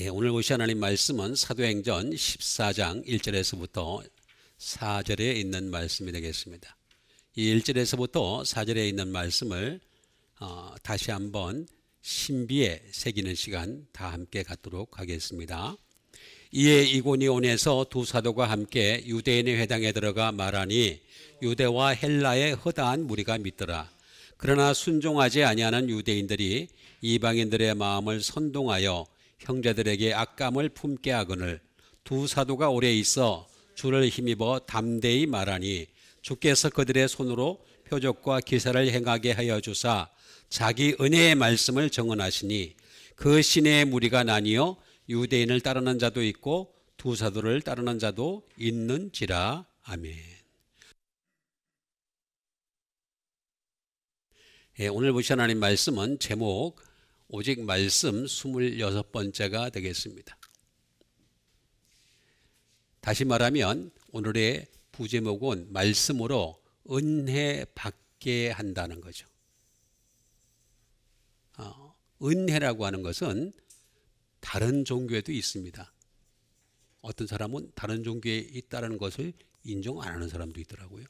오늘 보실 하나님 말씀은 사도행전 14장 1절에서부터 4절에 있는 말씀이 되겠습니다. 이 1절에서부터 4절에 있는 말씀을 다시 한번 신비에 새기는 시간 다 함께 갖도록 하겠습니다. 이에 이고니온에서 두 사도가 함께 유대인의 회당에 들어가 말하니 유대와 헬라의 허다한 무리가 믿더라. 그러나 순종하지 아니하는 유대인들이 이방인들의 마음을 선동하여 형제들에게 악감을 품게 하거늘 두 사도가 오래 있어 주를 힘입어 담대히 말하니 주께서 그들의 손으로 표적과 기사를 행하게 하여 주사 자기 은혜의 말씀을 정언하시니 그 시내의 무리가 나뉘어 유대인을 따르는 자도 있고 두 사도를 따르는 자도 있는지라. 아멘. 오늘 보신 하나님 말씀은 제목 오직 말씀 26번째가 되겠습니다. 다시 말하면 오늘의 부제목은 말씀으로 은혜 받게 한다는 거죠. 은혜라고 하는 것은 다른 종교에도 있습니다. 어떤 사람은 다른 종교에 있다는 것을 인정 안 하는 사람도 있더라고요.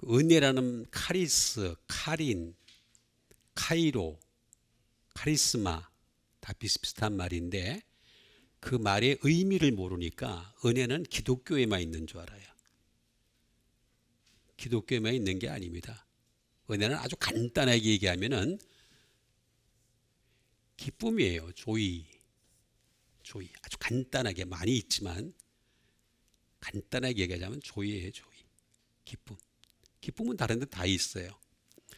은혜라는 카리스, 카린, 카이로, 카리스마 다 비슷비슷한 말인데 그 말의 의미를 모르니까 은혜는 기독교에만 있는 줄 알아요. 기독교에만 있는 게 아닙니다. 은혜는 아주 간단하게 얘기하면은 기쁨이에요. 조이. 아주 간단하게 많이 있지만 간단하게 얘기하자면 조이예요. 조이. 기쁨. 기쁨은 다른 데 다 있어요.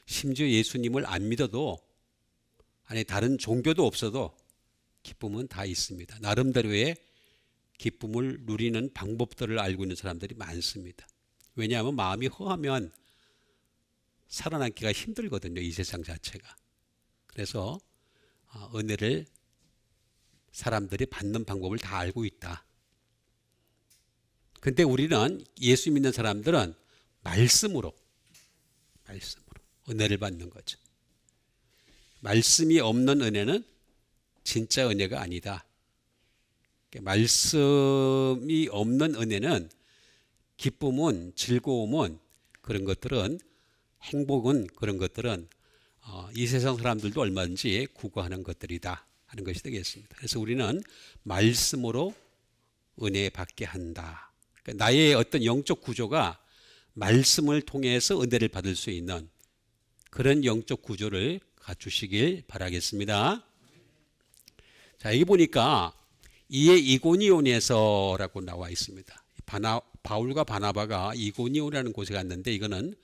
심지어 예수님을 안 믿어도 아니 다른 종교도 없어도 기쁨은 다 있습니다. 나름대로의 기쁨을 누리는 방법들을 알고 있는 사람들이 많습니다. 왜냐하면 마음이 허하면 살아남기가 힘들거든요. 이 세상 자체가. 그래서 은혜를 사람들이 받는 방법을 다 알고 있다. 근데 우리는 예수 믿는 사람들은 말씀으로 은혜를 받는 거죠. 말씀이 없는 은혜는 진짜 은혜가 아니다. 말씀이 없는 은혜는 기쁨은 즐거움은 그런 것들은 행복은 그런 것들은 이 세상 사람들도 얼마든지 구가하는 것들이다 하는 것이 되겠습니다. 그래서 우리는 말씀으로 은혜 받게 한다. 그러니까 나의 어떤 영적 구조가 말씀을 통해서 은혜를 받을 수 있는 그런 영적 구조를 갖추시길 바라겠습니다. 자, 여기 보니까 이에 이고니온에서라고 나와 있습니다. 바울과 바나바가 이고니온이라는 곳에 갔는데 이거는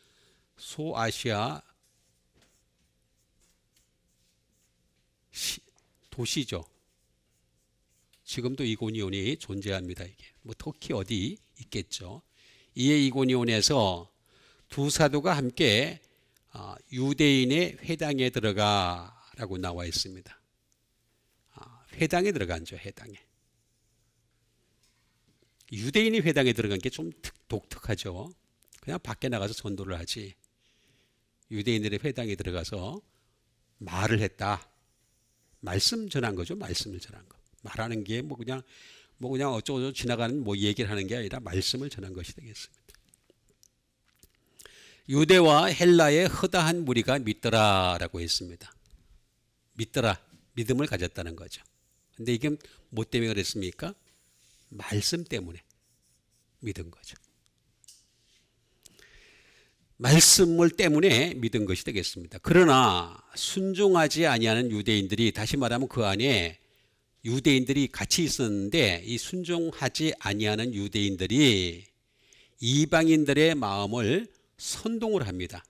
소아시아 도시죠. 지금도 이고니온이 존재합니다. 이게 뭐 터키 어디 있겠죠. 이에 이고니온에서 두 사도가 함께 유대인의 회당에 들어가라고 나와 있습니다. 회당에 들어간죠. 회당에. 유대인이 회당에 들어간 게 좀 독특하죠. 그냥 밖에 나가서 전도를 하지. 유대인들의 회당에 들어가서 말을 했다. 말씀 전한 거죠. 말씀을 전한 거. 말하는 게 뭐 그냥 어쩌고저쩌고 지나가는 뭐 얘기를 하는 게 아니라 말씀을 전한 것이 되겠습니다. 유대와 헬라의 허다한 무리가 믿더라라고 했습니다. 믿더라. 믿음을 가졌다는 거죠. 근데 이게 뭐 때문에 그랬습니까? 말씀 때문에 믿은 거죠. 말씀을 때문에 믿은 것이 되겠습니다. 그러나 순종하지 아니하는 유대인들이 다시 말하면 그 안에 유대인들이 같이 있었는데 이 순종하지 아니하는 유대인들이 이방인들의 마음을 선동을 합니다.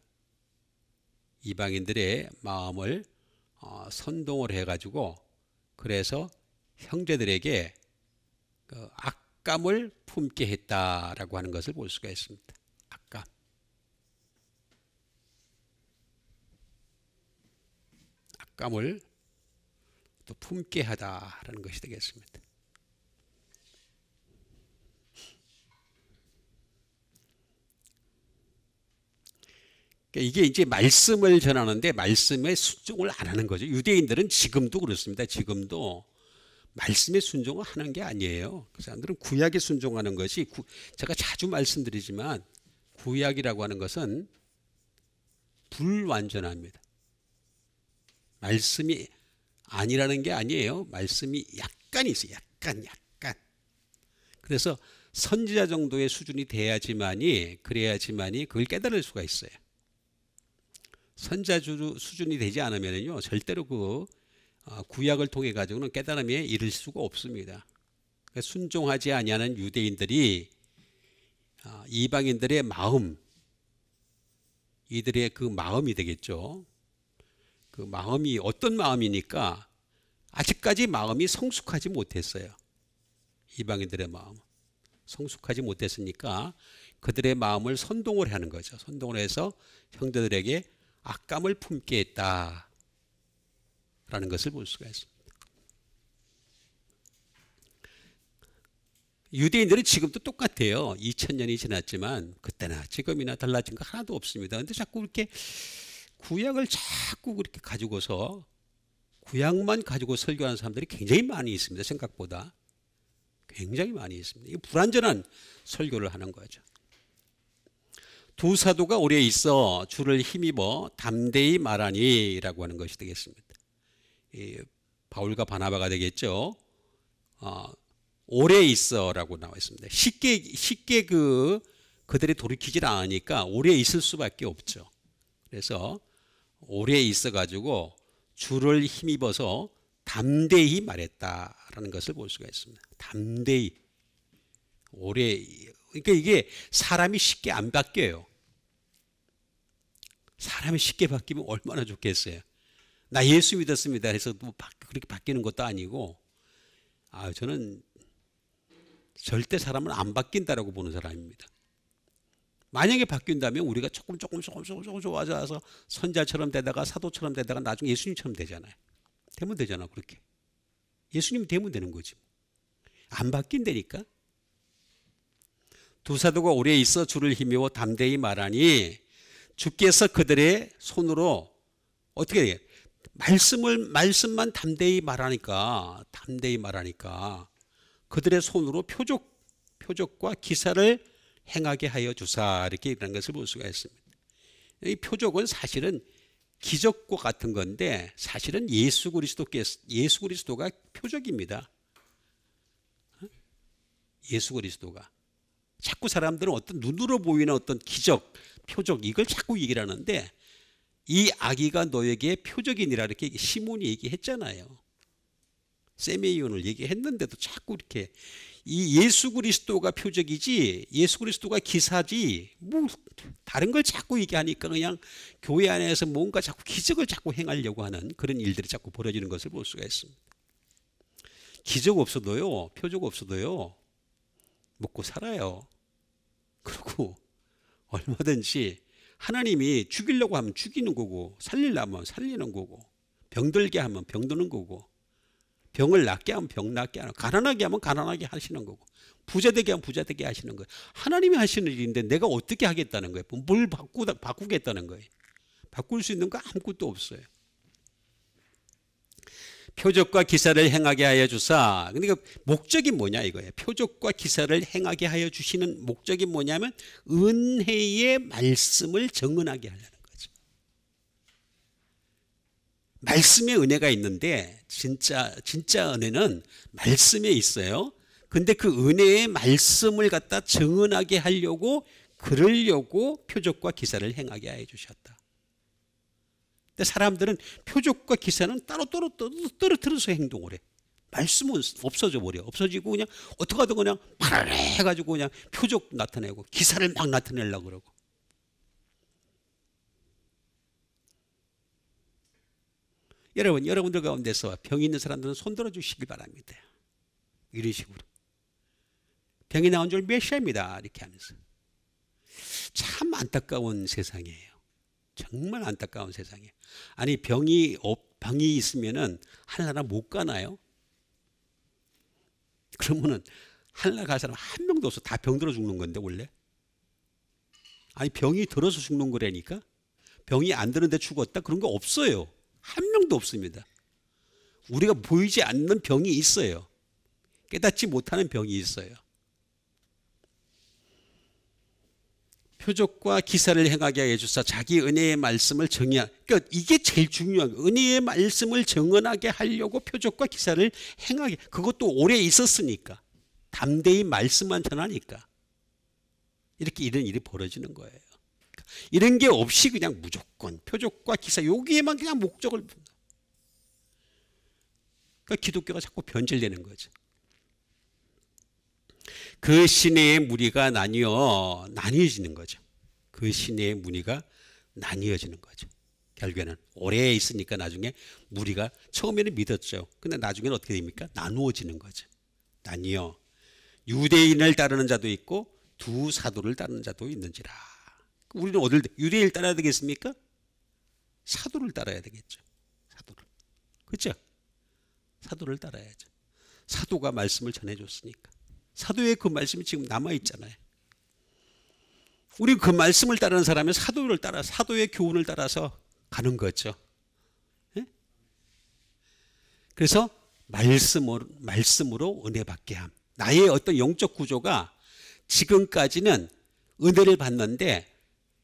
이방인들의 마음을 선동을 해가지고 그래서 형제들에게 그 악감을 품게 했다라고 하는 것을 볼 수가 있습니다. 악감. 악감을 또 품게 하다라는 것이 되겠습니다. 그러니까 이게 이제 말씀을 전하는데 말씀에 순종을 안 하는 거죠. 유대인들은 지금도 그렇습니다. 지금도 말씀에 순종을 하는 게 아니에요. 그 사람들은 구약에 순종하는 것이 제가 자주 말씀드리지만 구약이라고 하는 것은 불완전합니다. 말씀이 아니라는 게 아니에요. 말씀이 약간 있어요. 약간. 그래서 선지자 정도의 수준이 그래야지만이 그걸 깨달을 수가 있어요. 선지자 수준이 되지 않으면요 절대로 그 구약을 통해 가지고는 깨달음에 이를 수가 없습니다. 그러니까 순종하지 아니하는 유대인들이 이방인들의 마음, 이들의 그 마음이 되겠죠. 그 마음이 어떤 마음이니까 아직까지 마음이 성숙하지 못했어요. 이방인들의 마음 성숙하지 못했으니까 그들의 마음을 선동을 하는 거죠. 선동을 해서 형제들에게 악감을 품게 했다라는 것을 볼 수가 있습니다. 유대인들은 지금도 똑같아요. 2000년이 지났지만 그때나 지금이나 달라진 거 하나도 없습니다. 그런데 자꾸 이렇게 구약을 자꾸 그렇게 가지고서 구약만 가지고 설교하는 사람들이 굉장히 많이 있습니다. 생각보다 굉장히 많이 있습니다. 이게 불완전한 설교를 하는 거죠. 두 사도가 오래 있어 주를 힘입어 담대히 말하니라고 하는 것이 되겠습니다. 바울과 바나바가 되겠죠. 오래 있어라고 나와 있습니다. 쉽게 그들이 돌이키질 않으니까 오래 있을 수밖에 없죠. 그래서 오래 있어 가지고 주를 힘입어서 담대히 말했다라는 것을 볼 수가 있습니다. 담대히 오래. 그러니까 이게 사람이 쉽게 안 바뀌어요. 사람이 쉽게 바뀌면 얼마나 좋겠어요. 나 예수 믿었습니다 해서 뭐 그렇게 바뀌는 것도 아니고, 저는 절대 사람은 안 바뀐다라고 보는 사람입니다. 만약에 바뀐다면 우리가 조금 좋아져서 선자처럼 되다가 사도처럼 되다가 나중에 예수님처럼 되잖아요. 되면 되잖아. 그렇게 예수님 되면 되는 거지. 안 바뀐다니까. 두 사도가 오래 있어 주를 힘입어 담대히 말하니 주께서 그들의 손으로 어떻게 돼? 말씀만 담대히 말하니까 그들의 손으로 표적과 기사를 행하게 하여 주사, 이렇게 이런 것을 볼 수가 있습니다. 이 표적은 사실은 기적과 같은 건데 사실은 예수 그리스도가 표적입니다. 예수 그리스도가. 자꾸 사람들은 어떤 눈으로 보이는 어떤 기적, 표적, 이걸 자꾸 얘기를 하는데 이 아기가 너에게 표적이니라 이렇게 시몬이 얘기했잖아요. 세메이온을 얘기했는데도 자꾸 이렇게 이 예수 그리스도가 표적이지 예수 그리스도가 기사지 뭐 다른 걸 자꾸 얘기하니까 그냥 교회 안에서 뭔가 자꾸 기적을 자꾸 행하려고 하는 그런 일들이 자꾸 벌어지는 것을 볼 수가 있습니다. 기적 없어도요, 표적 없어도요 먹고 살아요. 그리고 얼마든지 하나님이 죽이려고 하면 죽이는 거고 살리려면 하면 살리는 거고 병들게 하면 병드는 거고 병을 낫게 하면 병 낫게 하는, 가난하게 하면 가난하게 하시는 거고 부자되게 하면 부자되게 하시는 거예요. 하나님이 하시는 일인데 내가 어떻게 하겠다는 거예요? 뭘 바꾸겠다는 거예요? 바꿀 수 있는 거 아무것도 없어요. 표적과 기사를 행하게 하여 주사. 그러니까 목적이 뭐냐 이거예요. 표적과 기사를 행하게 하여 주시는 목적이 뭐냐면 은혜의 말씀을 정언하게 하려는 거죠. 말씀에 은혜가 있는데 진짜 은혜는 말씀에 있어요. 근데 그 은혜의 말씀을 갖다 정언하게 하려고 그러려고 표적과 기사를 행하게 하여 주셨다. 사람들은 표적과 기사는 따로 떨어뜨려서 행동을 해. 말씀은 없어져 버려. 없어지고 그냥 어떻게 하든 그냥 파라레 해가지고 그냥 표적 나타내고 기사를 막 나타내려고 그러고. 여러분들 가운데서 병이 있는 사람들은 손들어 주시길 바랍니다. 이런 식으로. 병이 나온 줄 몇 시입니다. 이렇게 하면서. 참 안타까운 세상이에요. 정말 안타까운 세상이에요. 아니 병이 있으면은 하늘나라 못 가나요? 그러면은 하늘나라 갈 사람 한 명도 없어. 다 병들어 죽는 건데 원래. 아니 병이 들어서 죽는 거라니까. 병이 안 드는데 죽었다 그런 거 없어요. 한 명도 없습니다. 우리가 보이지 않는 병이 있어요. 깨닫지 못하는 병이 있어요. 표적과 기사를 행하게 하여 주사 자기 은혜의 말씀을 그러니까 이게 제일 중요한 거예요. 은혜의 말씀을 정언하게 하려고 표적과 기사를 행하게, 그것도 오래 있었으니까, 담대히 말씀만 전하니까 이렇게 이런 일이 벌어지는 거예요. 이런 게 없이 그냥 무조건 표적과 기사 여기에만 그냥 목적을, 그러니까 기독교가 자꾸 변질되는 거죠. 그 시내의 무리가 나뉘어지는 거죠. 그 시내의 무리가 나뉘어지는 거죠. 결국에는 오래 있으니까 나중에 무리가 처음에는 믿었죠. 근데 나중에는 어떻게 됩니까? 나누어지는 거죠. 나뉘어 유대인을 따르는 자도 있고 두 사도를 따르는 자도 있는지라. 우리는 어딜 유대인을 따라야 되겠습니까? 사도를 따라야 되겠죠. 사도를. 그렇죠? 사도를 따라야죠. 사도가 말씀을 전해줬으니까. 사도의 그 말씀이 지금 남아있잖아요. 우리 그 말씀을 따르는 사람은 사도를 따라, 사도의 교훈을 따라서 가는 거죠. 예? 그래서 말씀으로 은혜 받게 함. 나의 어떤 영적 구조가 지금까지는 은혜를 받는데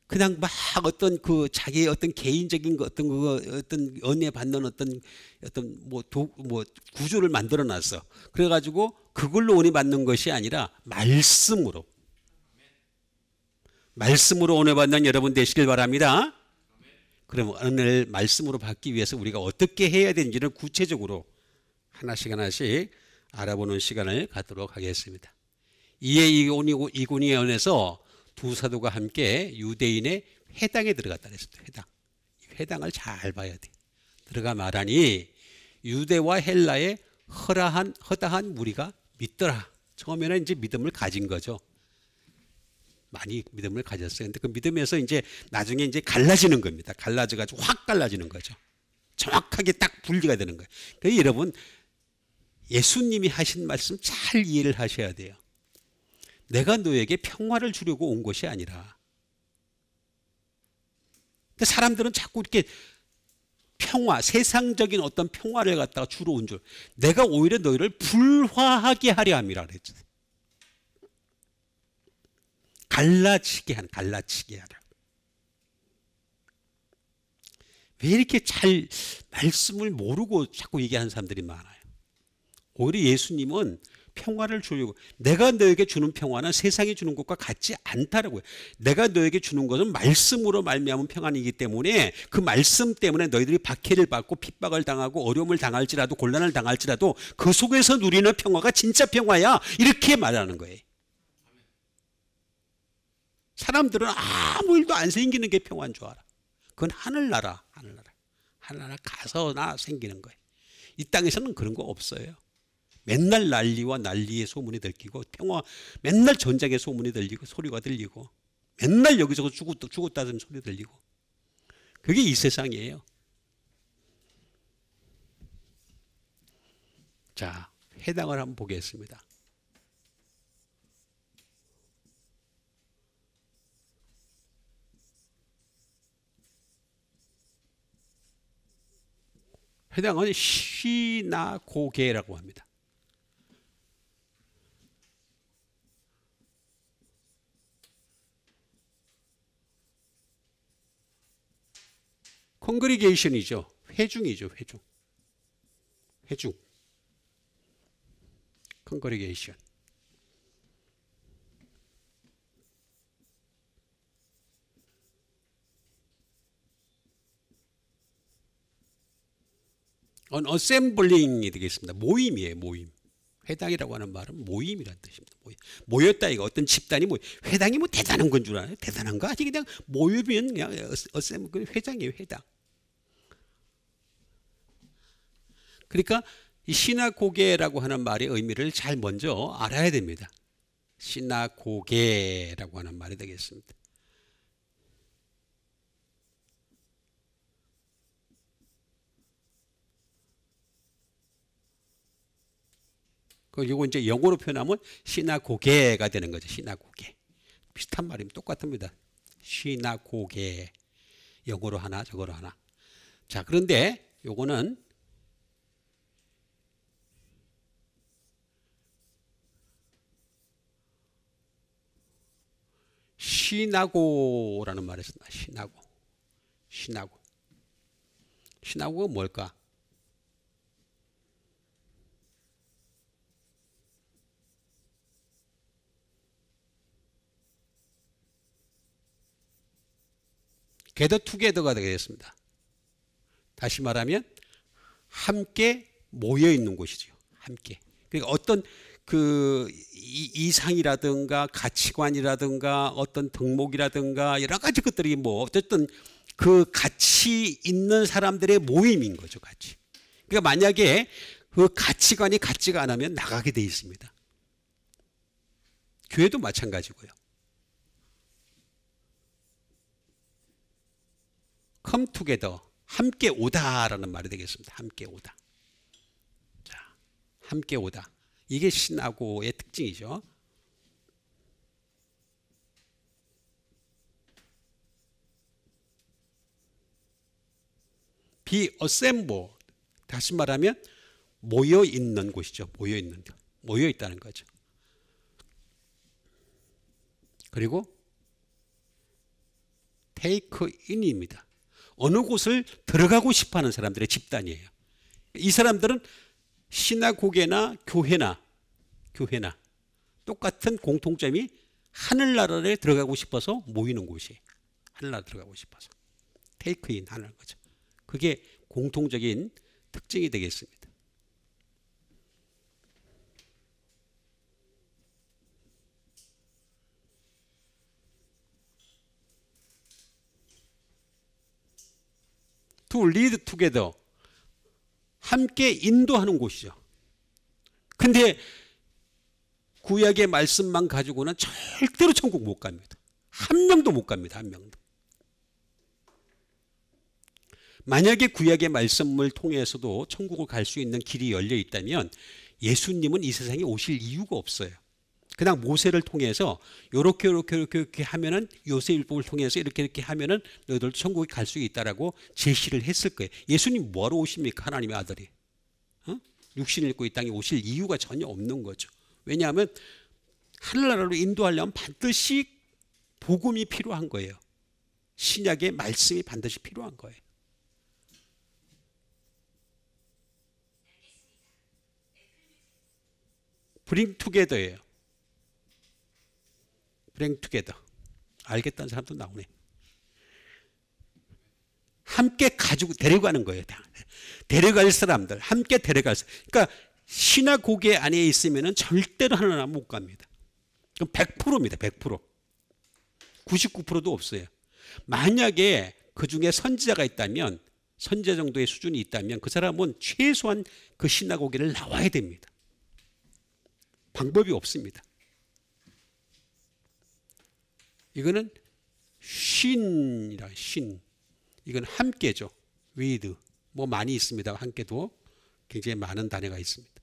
그냥 막 어떤 그 자기의 어떤 개인적인 어떤 은혜 받는 어떤 구조를 만들어 놨어. 그래가지고 그걸로 은혜 받는 것이 아니라 말씀으로 은혜 받는 여러분 되시길 바랍니다. 그럼 은혜를 말씀으로 받기 위해서 우리가 어떻게 해야 되는지를 구체적으로 하나씩 알아보는 시간을 갖도록 하겠습니다. 이에 이고니온에서 두 사도가 함께 유대인의 회당에 들어갔다 그랬습니다. 회당을 잘 봐야 돼. 들어가 말하니 유대와 헬라의 허다한 무리가 믿더라. 처음에는 이제 믿음을 가진 거죠. 많이 믿음을 가졌어요. 근데 그 믿음에서 이제 나중에 이제 갈라지는 겁니다. 갈라져가지고 확 갈라지는 거죠. 정확하게 딱 분리가 되는 거예요. 그래서 여러분 예수님이 하신 말씀 잘 이해를 하셔야 돼요. 내가 너에게 평화를 주려고 온 것이 아니라. 근데 사람들은 자꾸 이렇게 평화, 세상적인 어떤 평화를 갖다가 주로 온 줄. 내가 오히려 너희를 불화하게 하려 함이라 그랬죠. 갈라치게 하라. 왜 이렇게 잘 말씀을 모르고 자꾸 얘기하는 사람들이 많아요. 오히려 예수님은 평화를 주려고, 내가 너에게 주는 평화는 세상이 주는 것과 같지 않다라고요. 내가 너에게 주는 것은 말씀으로 말미암은 평안이기 때문에 그 말씀 때문에 너희들이 박해를 받고 핍박을 당하고 어려움을 당할지라도 곤란을 당할지라도 그 속에서 누리는 평화가 진짜 평화야. 이렇게 말하는 거예요. 사람들은 아무 일도 안 생기는 게 평화인 줄 알아. 그건 하늘나라 가서나 생기는 거예요. 이 땅에서는 그런 거 없어요. 맨날 난리의 소문이 들리고 맨날 전쟁의 소문이 들리고 소리가 들리고 맨날 여기저기 죽었다는 소리 들리고 그게 이 세상이에요. 자, 해당을 한번 보겠습니다. 해당은 시나고게라고 합니다. 컨그리게이션이죠. 회중이죠. 회중. 컨그리게이션. 어셈블링이 되겠습니다. 모임이에요. 모임. 회당이라고 하는 말은 모임이라는 뜻입니다. 모였다 이거 어떤 집단이 회당이 뭐 대단한 건 줄 알아요? 대단한 거 아니 그냥 모이면 그냥 회장이에요. 회당. 그러니까 이 시나고게라고 하는 말의 의미를 잘 먼저 알아야 됩니다. 시나고게라고 하는 말이 되겠습니다. 이거 이제 영어로 표현하면 시나고게가 되는 거죠. 시나고게. 비슷한 말이면 똑같습니다. 시나고게. 영어로 하나 저거로 하나. 자, 그런데 요거는 시나고라는 말을 쓴다. 시나고가 뭘까? gather together가 되겠습니다. 다시 말하면 함께 모여 있는 곳이죠. 함께. 그러니까 어떤 그 이상이라든가 가치관이라든가 어떤 덕목이라든가 여러 가지 것들이 뭐 어쨌든 그 가치 있는 사람들의 모임인 거죠. 같이. 그러니까 만약에 그 가치관이 같지가 않으면 나가게 돼 있습니다. 교회도 마찬가지고요. come together, 함께 오다라는 말이 되겠습니다. 함께 오다. 자, 함께 오다. 이게 시나고의 특징이죠. be assemble, 다시 말하면 모여 있는 곳이죠. 모여 있다는 거죠. 그리고 take in입니다. 어느 곳을 들어가고 싶어하는 사람들의 집단이에요. 이 사람들은 시나고게나 교회나 똑같은 공통점이 하늘나라에 들어가고 싶어서 모이는 곳이에요. 하늘나라 들어가고 싶어서 take in 하는 거죠. 그게 공통적인 특징이 되겠습니다. to lead together, 함께 인도하는 곳이죠. 근데 구약의 말씀만 가지고는 절대로 천국 못 갑니다. 한 명도 못 갑니다. 한 명도. 만약에 구약의 말씀을 통해서도 천국을 갈 수 있는 길이 열려 있다면 예수님은 이 세상에 오실 이유가 없어요. 그냥 모세를 통해서 요렇게 하면은 요셉일법을 통해서 이렇게 하면은 너희들도 천국에 갈 수 있다라고 제시를 했을 거예요. 예수님 뭐하러 오십니까? 하나님의 아들이. 육신을 입고 이 땅에 오실 이유가 전혀 없는 거죠. 왜냐하면 하늘나라로 인도하려면 반드시 복음이 필요한 거예요. 신약의 말씀이 반드시 필요한 거예요. bring together예요. bring together. 알겠다는 사람도 나오네. 함께 가지고 데려가는 거예요. 데려갈 사람들, 함께 데려갈 사람. 그러니까 시나고게 안에 있으면 절대로 하나님 못 갑니다. 그럼 100%입니다. 100%. 99%도 없어요. 만약에 그 중에 선지자가 있다면, 선지자 정도의 수준이 있다면 그 사람은 최소한 그 시나고게를 나와야 됩니다. 방법이 없습니다. 이거는 신이라 신. 이건 함께죠. with. 뭐 많이 있습니다. 함께도 굉장히 많은 단어가 있습니다.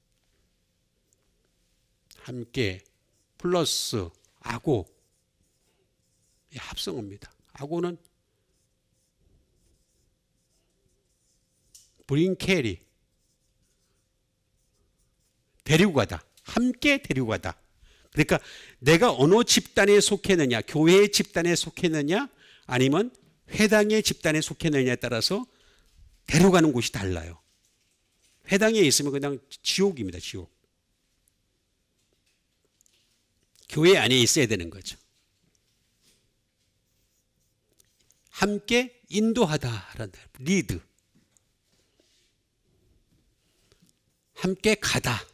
함께 플러스 아고. 합성어입니다. 아고는 bring carry. 데리고 가다. 함께 데리고 가다. 그러니까 내가 어느 집단에 속했느냐, 교회의 집단에 속했느냐, 아니면 회당의 집단에 속했느냐에 따라서 데려가는 곳이 달라요. 회당에 있으면 그냥 지옥입니다. 지옥. 교회 안에 있어야 되는 거죠. 함께 인도하다라는 리드. 함께 가다.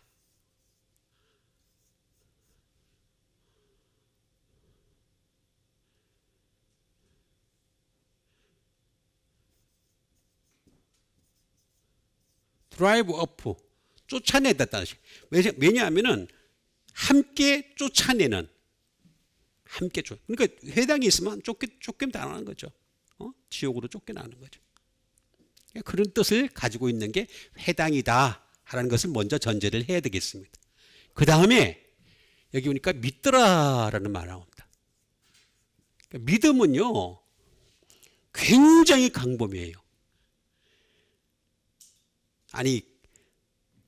드라이브 어프, 쫓아내다는 뜻. 왜냐하면은 함께 쫓아내는, 함께 그러니까 회당에 있으면 쫓겨나는 거죠. 지옥으로 쫓겨나는 거죠. 그런 뜻을 가지고 있는 게 회당이다라는 것을 먼저 전제를 해야 되겠습니다. 그 다음에 여기 보니까 믿더라라는 말 나옵니다. 믿음은요, 굉장히 강범위해요. 아니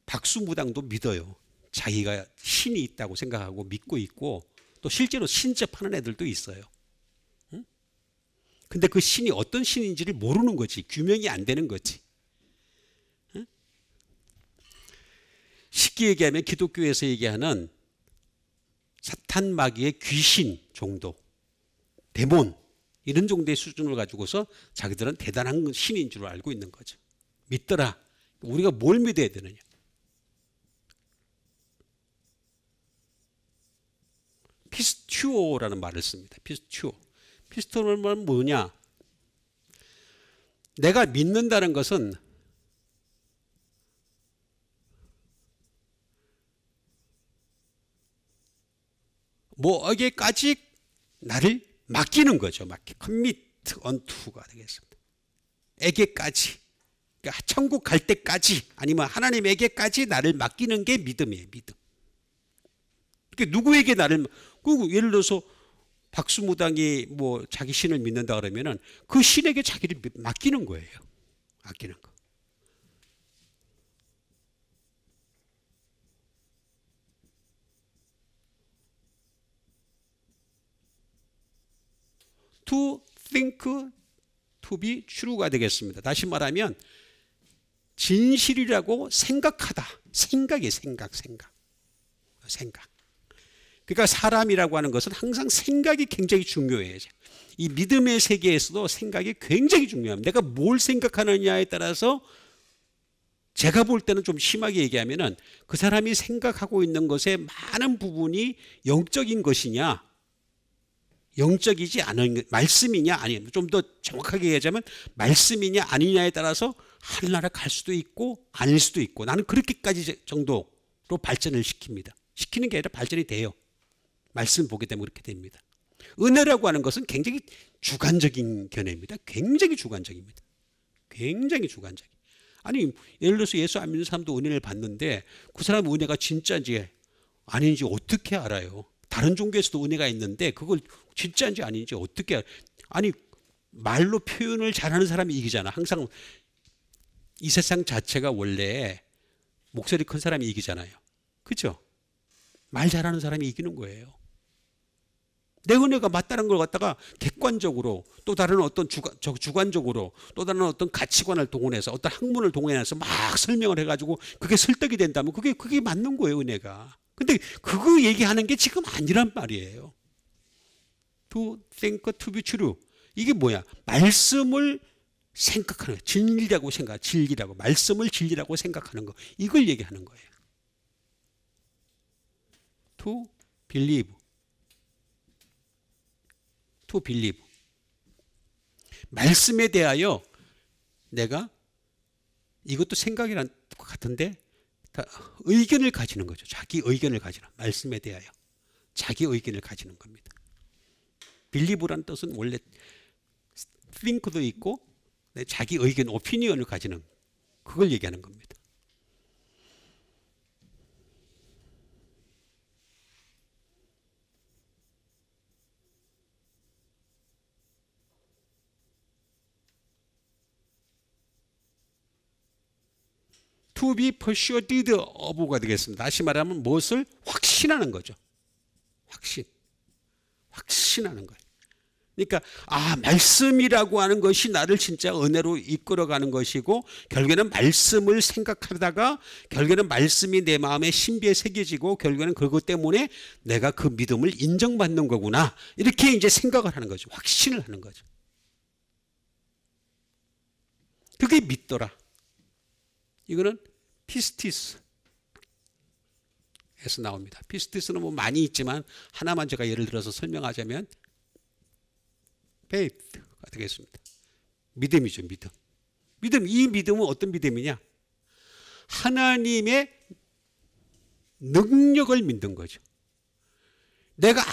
박수무당도 믿어요. 자기가 신이 있다고 생각하고 믿고 있고 또 실제로 신접하는 애들도 있어요. 응? 근데 그 신이 어떤 신인지를 모르는 거지. 규명이 안 되는 거지. 응? 쉽게 얘기하면 기독교에서 얘기하는 사탄 마귀의 귀신 정도, 데몬 이런 정도의 수준을 가지고서 자기들은 대단한 신인 줄 알고 있는 거죠. 믿더라. 우리가 뭘 믿어야 되느냐. 피스튜오라는 말을 씁니다. 피스튜오. 피스튜오는 뭐냐? 내가 믿는다는 것은 뭐에게까지 나를 맡기는 거죠. commit unto가 되겠습니다. 에게까지. 그러니까 천국 갈 때까지 아니면 하나님에게까지 나를 맡기는 게 믿음이에요. 믿음. 그러니까 누구에게 나를 예를 들어서 박수무당이 뭐 자기 신을 믿는다 그러면은 그 신에게 자기를 맡기는 거예요. 맡기는 거. To think to be true가 되겠습니다. 다시 말하면 진실이라고 생각하다. 생각이에요. 생각. 그러니까 사람이라고 하는 것은 항상 생각이 굉장히 중요해요. 이 믿음의 세계에서도 생각이 굉장히 중요합니다. 내가 뭘 생각하느냐에 따라서 제가 볼 때는 좀 심하게 얘기하면은 그 사람이 생각하고 있는 것의 많은 부분이 영적인 것이냐, 영적이지 않은 말씀이냐 아니냐, 좀 더 정확하게 얘기하자면 말씀이냐 아니냐에 따라서 하늘나라 갈 수도 있고 아닐 수도 있고 나는 그렇게까지 정도로 발전을 시킵니다. 시키는 게 아니라 발전이 돼요. 말씀 보게 되면 그렇게 됩니다. 은혜라고 하는 것은 굉장히 주관적인 견해입니다. 굉장히 주관적입니다. 굉장히 주관적이. 아니 예를 들어서 예수 안 믿는 사람도 은혜를 받는데 그 사람 은혜가 진짜인지 아닌지 어떻게 알아요? 다른 종교에서도 은혜가 있는데 그걸 진짜인지 아닌지 어떻게 알아요? 아니 말로 표현을 잘하는 사람이 이기잖아. 항상 이 세상 자체가 원래 목소리 큰 사람이 이기잖아요. 그렇죠? 말 잘하는 사람이 이기는 거예요. 내 은혜가 맞다는 걸 갖다가 객관적으로 또 다른 어떤 주관적으로 또 다른 어떤 가치관을 동원해서 어떤 학문을 동원해서 막 설명을 해가지고 그게 설득이 된다면 그게 맞는 거예요. 은혜가. 근데 그거 얘기하는 게 지금 아니란 말이에요. To think to be true. 이게 뭐야? 말씀을 생각하는 거. 진리라고 진리라고. 말씀을 진리라고 생각하는 거. 이걸 얘기하는 거예요. To believe. To believe. 말씀에 대하여 내가 이것도 생각이란 것 같은데 의견을 가지는 거죠. 자기 의견을 가지는. 말씀에 대하여 자기 의견을 가지는 겁니다. believe란 뜻은 원래 think도 있고 자기 의견, 오피니언을 가지는 그걸 얘기하는 겁니다. To be persuaded of가 되겠습니다. 다시 말하면 무엇을 확신하는 거죠. 확신하는 거예요. 그러니까 말씀이라고 하는 것이 나를 진짜 은혜로 이끌어가는 것이고 결국에는 말씀을 생각하다가 결국에는 말씀이 내 마음에 신비에 새겨지고 결국에는 그것 때문에 내가 그 믿음을 인정받는 거구나. 이렇게 이제 생각을 하는 거죠. 확신을 하는 거죠. 그게 믿더라. 이거는 피스티스에서 나옵니다. 피스티스는 뭐 많이 있지만 하나만 제가 예를 들어서 설명하자면 faith가 되겠습니다. 믿음이죠. 믿음. 이 믿음은 어떤 믿음이냐? 하나님의 능력을 믿는 거죠. 내가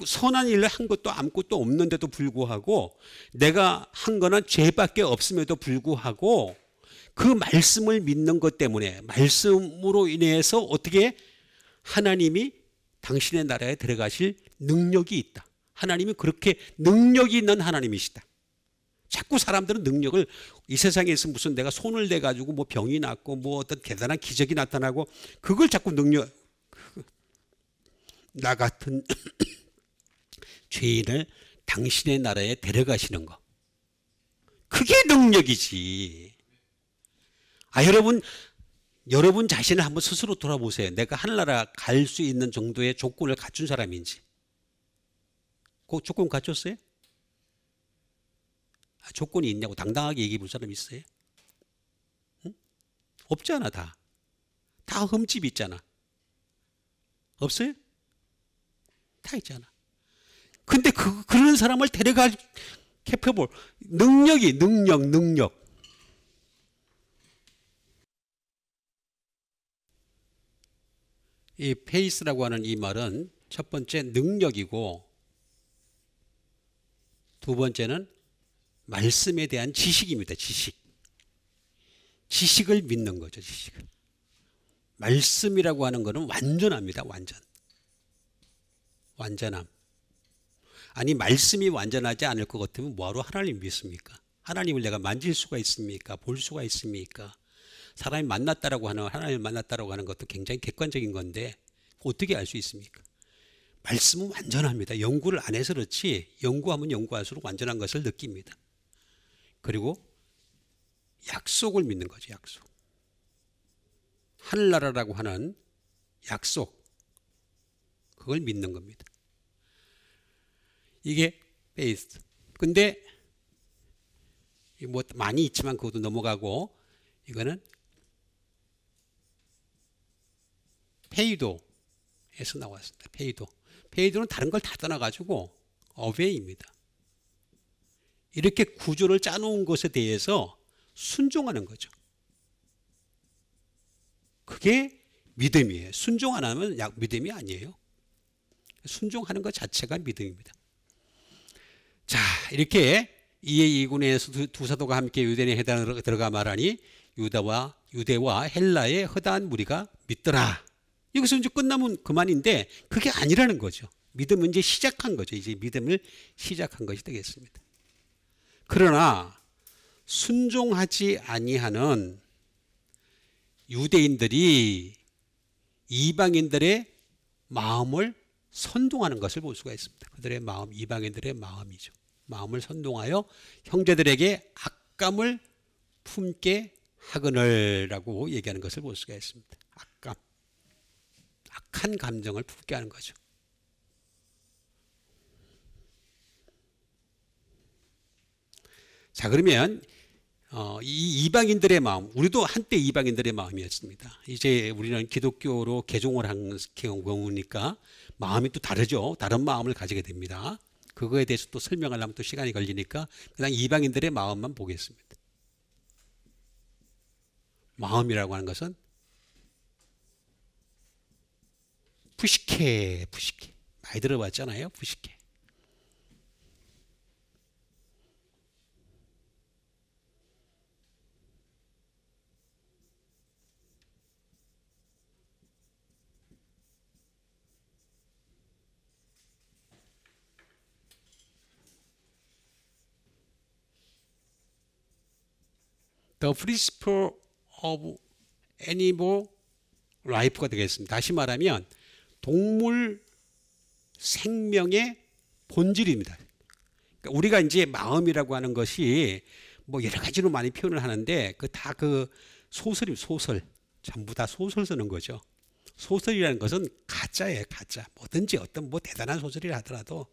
선한 일을 한 것도 아무것도 없는데도 불구하고 내가 한 거는 죄밖에 없음에도 불구하고 그 말씀을 믿는 것 때문에 말씀으로 인해서 어떻게 하나님이 당신의 나라에 들어가실 능력이 있다. 하나님이 그렇게 능력이 있는 하나님이시다. 자꾸 사람들은 능력을 이 세상에서 무슨 내가 손을 대가지고 뭐 병이 낫고 뭐 어떤 대단한 기적이 나타나고 그걸 자꾸 능력, 나 같은 죄인을 당신의 나라에 데려가시는 거. 그게 능력이지. 아, 여러분 자신을 한번 스스로 돌아보세요. 내가 하늘나라 갈 수 있는 정도의 조건을 갖춘 사람인지. 그 조건 갖췄어요? 아, 조건이 있냐고 당당하게 얘기해 볼 사람 있어요? 응? 없잖아, 다. 다 흠집이 있잖아. 없어요? 다 있잖아. 근데 그런 사람을 데려갈 캐펴볼 능력. 이 페이스라고 하는 이 말은 첫 번째 능력이고 두 번째는 말씀에 대한 지식입니다. 지식을 믿는 거죠. 지식을. 말씀이라고 하는 것은 완전합니다. 완전함. 아니, 말씀이 완전하지 않을 것 같으면 뭐하러 하나님 믿습니까? 하나님을 내가 만질 수가 있습니까? 볼 수가 있습니까? 사람이 만났다라고 하는, 하나님을 만났다라고 하는 것도 굉장히 객관적인 건데 어떻게 알 수 있습니까? 말씀은 완전합니다. 연구를 안 해서 그렇지 연구하면 연구할수록 완전한 것을 느낍니다. 그리고 약속을 믿는 거죠. 약속. 하늘나라라고 하는 약속, 그걸 믿는 겁니다. 이게 페이스. 근데 뭐 많이 있지만 그것도 넘어가고, 이거는 페이도에서 나왔습니다. 페이도는 다른 걸 다 떠나가지고 어웨이입니다. 이렇게 구조를 짜놓은 것에 대해서 순종하는 거죠. 그게 믿음이에요. 순종 안 하면 믿음이 아니에요. 순종하는 것 자체가 믿음입니다. 자, 이렇게 이의 이군에서 두 사도가 함께 유대인의 회당으로 들어가 말하니 유대와 헬라의 허다한 무리가 믿더라. 여기서 이제 끝나면 그만인데 그게 아니라는 거죠. 믿음은 이제 시작한 거죠. 이제 믿음을 시작한 것이 되겠습니다. 그러나 순종하지 아니하는 유대인들이 이방인들의 마음을 선동하는 것을 볼 수가 있습니다. 그들의 마음, 이방인들의 마음이죠. 마음을 선동하여 형제들에게 악감을 품게 하거늘라고 얘기하는 것을 볼 수가 있습니다. 악감, 악한 감정을 품게 하는 거죠. 자, 그러면 이 이방인들의 마음, 우리도 한때 이방인들의 마음이었습니다. 이제 우리는 기독교로 개종을 한 경우니까 마음이 또 다르죠. 다른 마음을 가지게 됩니다. 그거에 대해서 또 설명하려면 또 시간이 걸리니까 그냥 이방인들의 마음만 보겠습니다. 마음이라고 하는 것은 푸시케. 많이 들어봤잖아요. 푸시케. The principle of animal life가 되겠습니다. 다시 말하면 동물 생명의 본질입니다. 그러니까 우리가 이제 마음이라고 하는 것이 뭐 여러 가지로 많이 표현을 하는데 그 다 그 소설입니다. 소설. 전부 다 소설 쓰는 거죠. 소설이라는 것은 가짜예요. 가짜. 뭐든지 어떤 뭐 대단한 소설이라 하더라도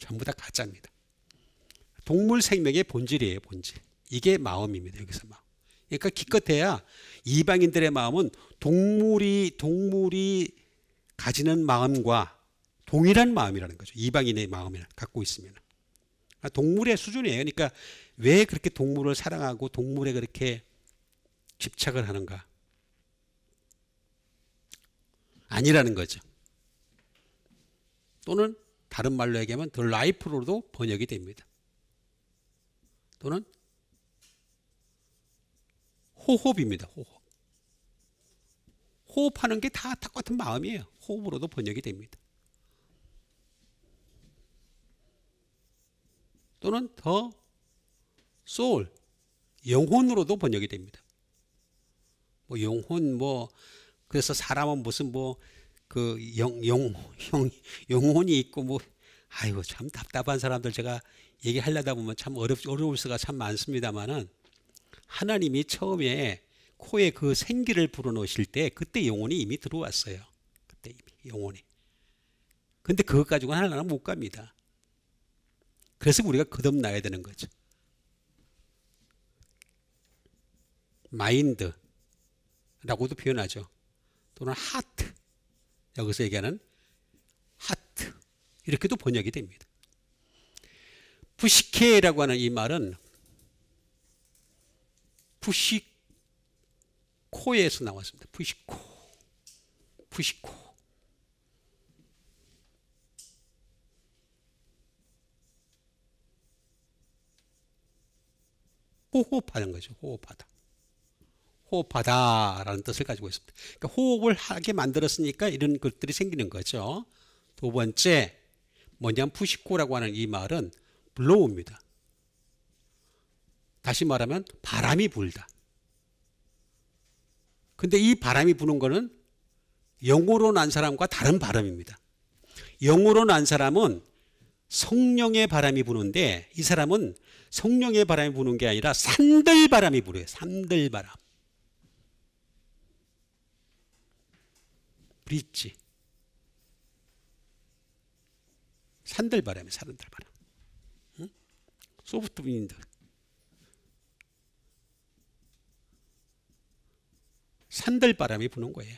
전부 다 가짜입니다. 동물 생명의 본질이에요. 본질. 이게 마음입니다. 여기서 마음. 그러니까 기껏해야 이방인들의 마음은 동물이 가지는 마음과 동일한 마음이라는 거죠. 이방인의 마음을 갖고 있으면. 동물의 수준이에요. 그러니까 왜 그렇게 동물을 사랑하고 동물에 그렇게 집착을 하는가? 아니라는 거죠. 또는 다른 말로 얘기하면 더 라이프로도 번역이 됩니다. 또는 호흡입니다. 호흡하는 게 다 똑같은 마음이에요. 호흡으로도 번역이 됩니다. 또는 the soul, 영혼으로도 번역이 됩니다. 뭐 영혼 그래서 사람은 무슨 그 영혼이 있고 아이고 참 답답한 사람들 제가 얘기하려다 보면 참 어려울 수가 참 많습니다만은 하나님이 처음에 코에 그 생기를 불어넣으실 때 그때 영혼이 이미 들어왔어요. 그때 이미 영혼이. 근데 그것 가지고는 하나님 못 갑니다. 그래서 우리가 거듭나야 되는 거죠. 마인드라고도 표현하죠. 또는 하트, 여기서 얘기하는 하트, 이렇게도 번역이 됩니다. 푸시케라고 하는 이 말은 푸시코에서 나왔습니다. 푸시코. 호흡하는 거죠. 호흡하다라는 뜻을 가지고 있습니다. 그러니까 호흡을 하게 만들었으니까 이런 것들이 생기는 거죠. 두 번째 뭐냐면 푸시코라고 하는 이 말은 블로우입니다. 다시 말하면 바람이 불다. 근데 이 바람이 부는 거는 영으로 난 사람과 다른 바람입니다. 영으로 난 사람은 성령의 바람이 부는데 이 사람은 성령의 바람이 부는 게 아니라 산들바람이 불어요. 산들바람. 브릿지. 산들바람이에요. 산들바람. 응? 소프트 윈드. 산들바람이 부는 거예요.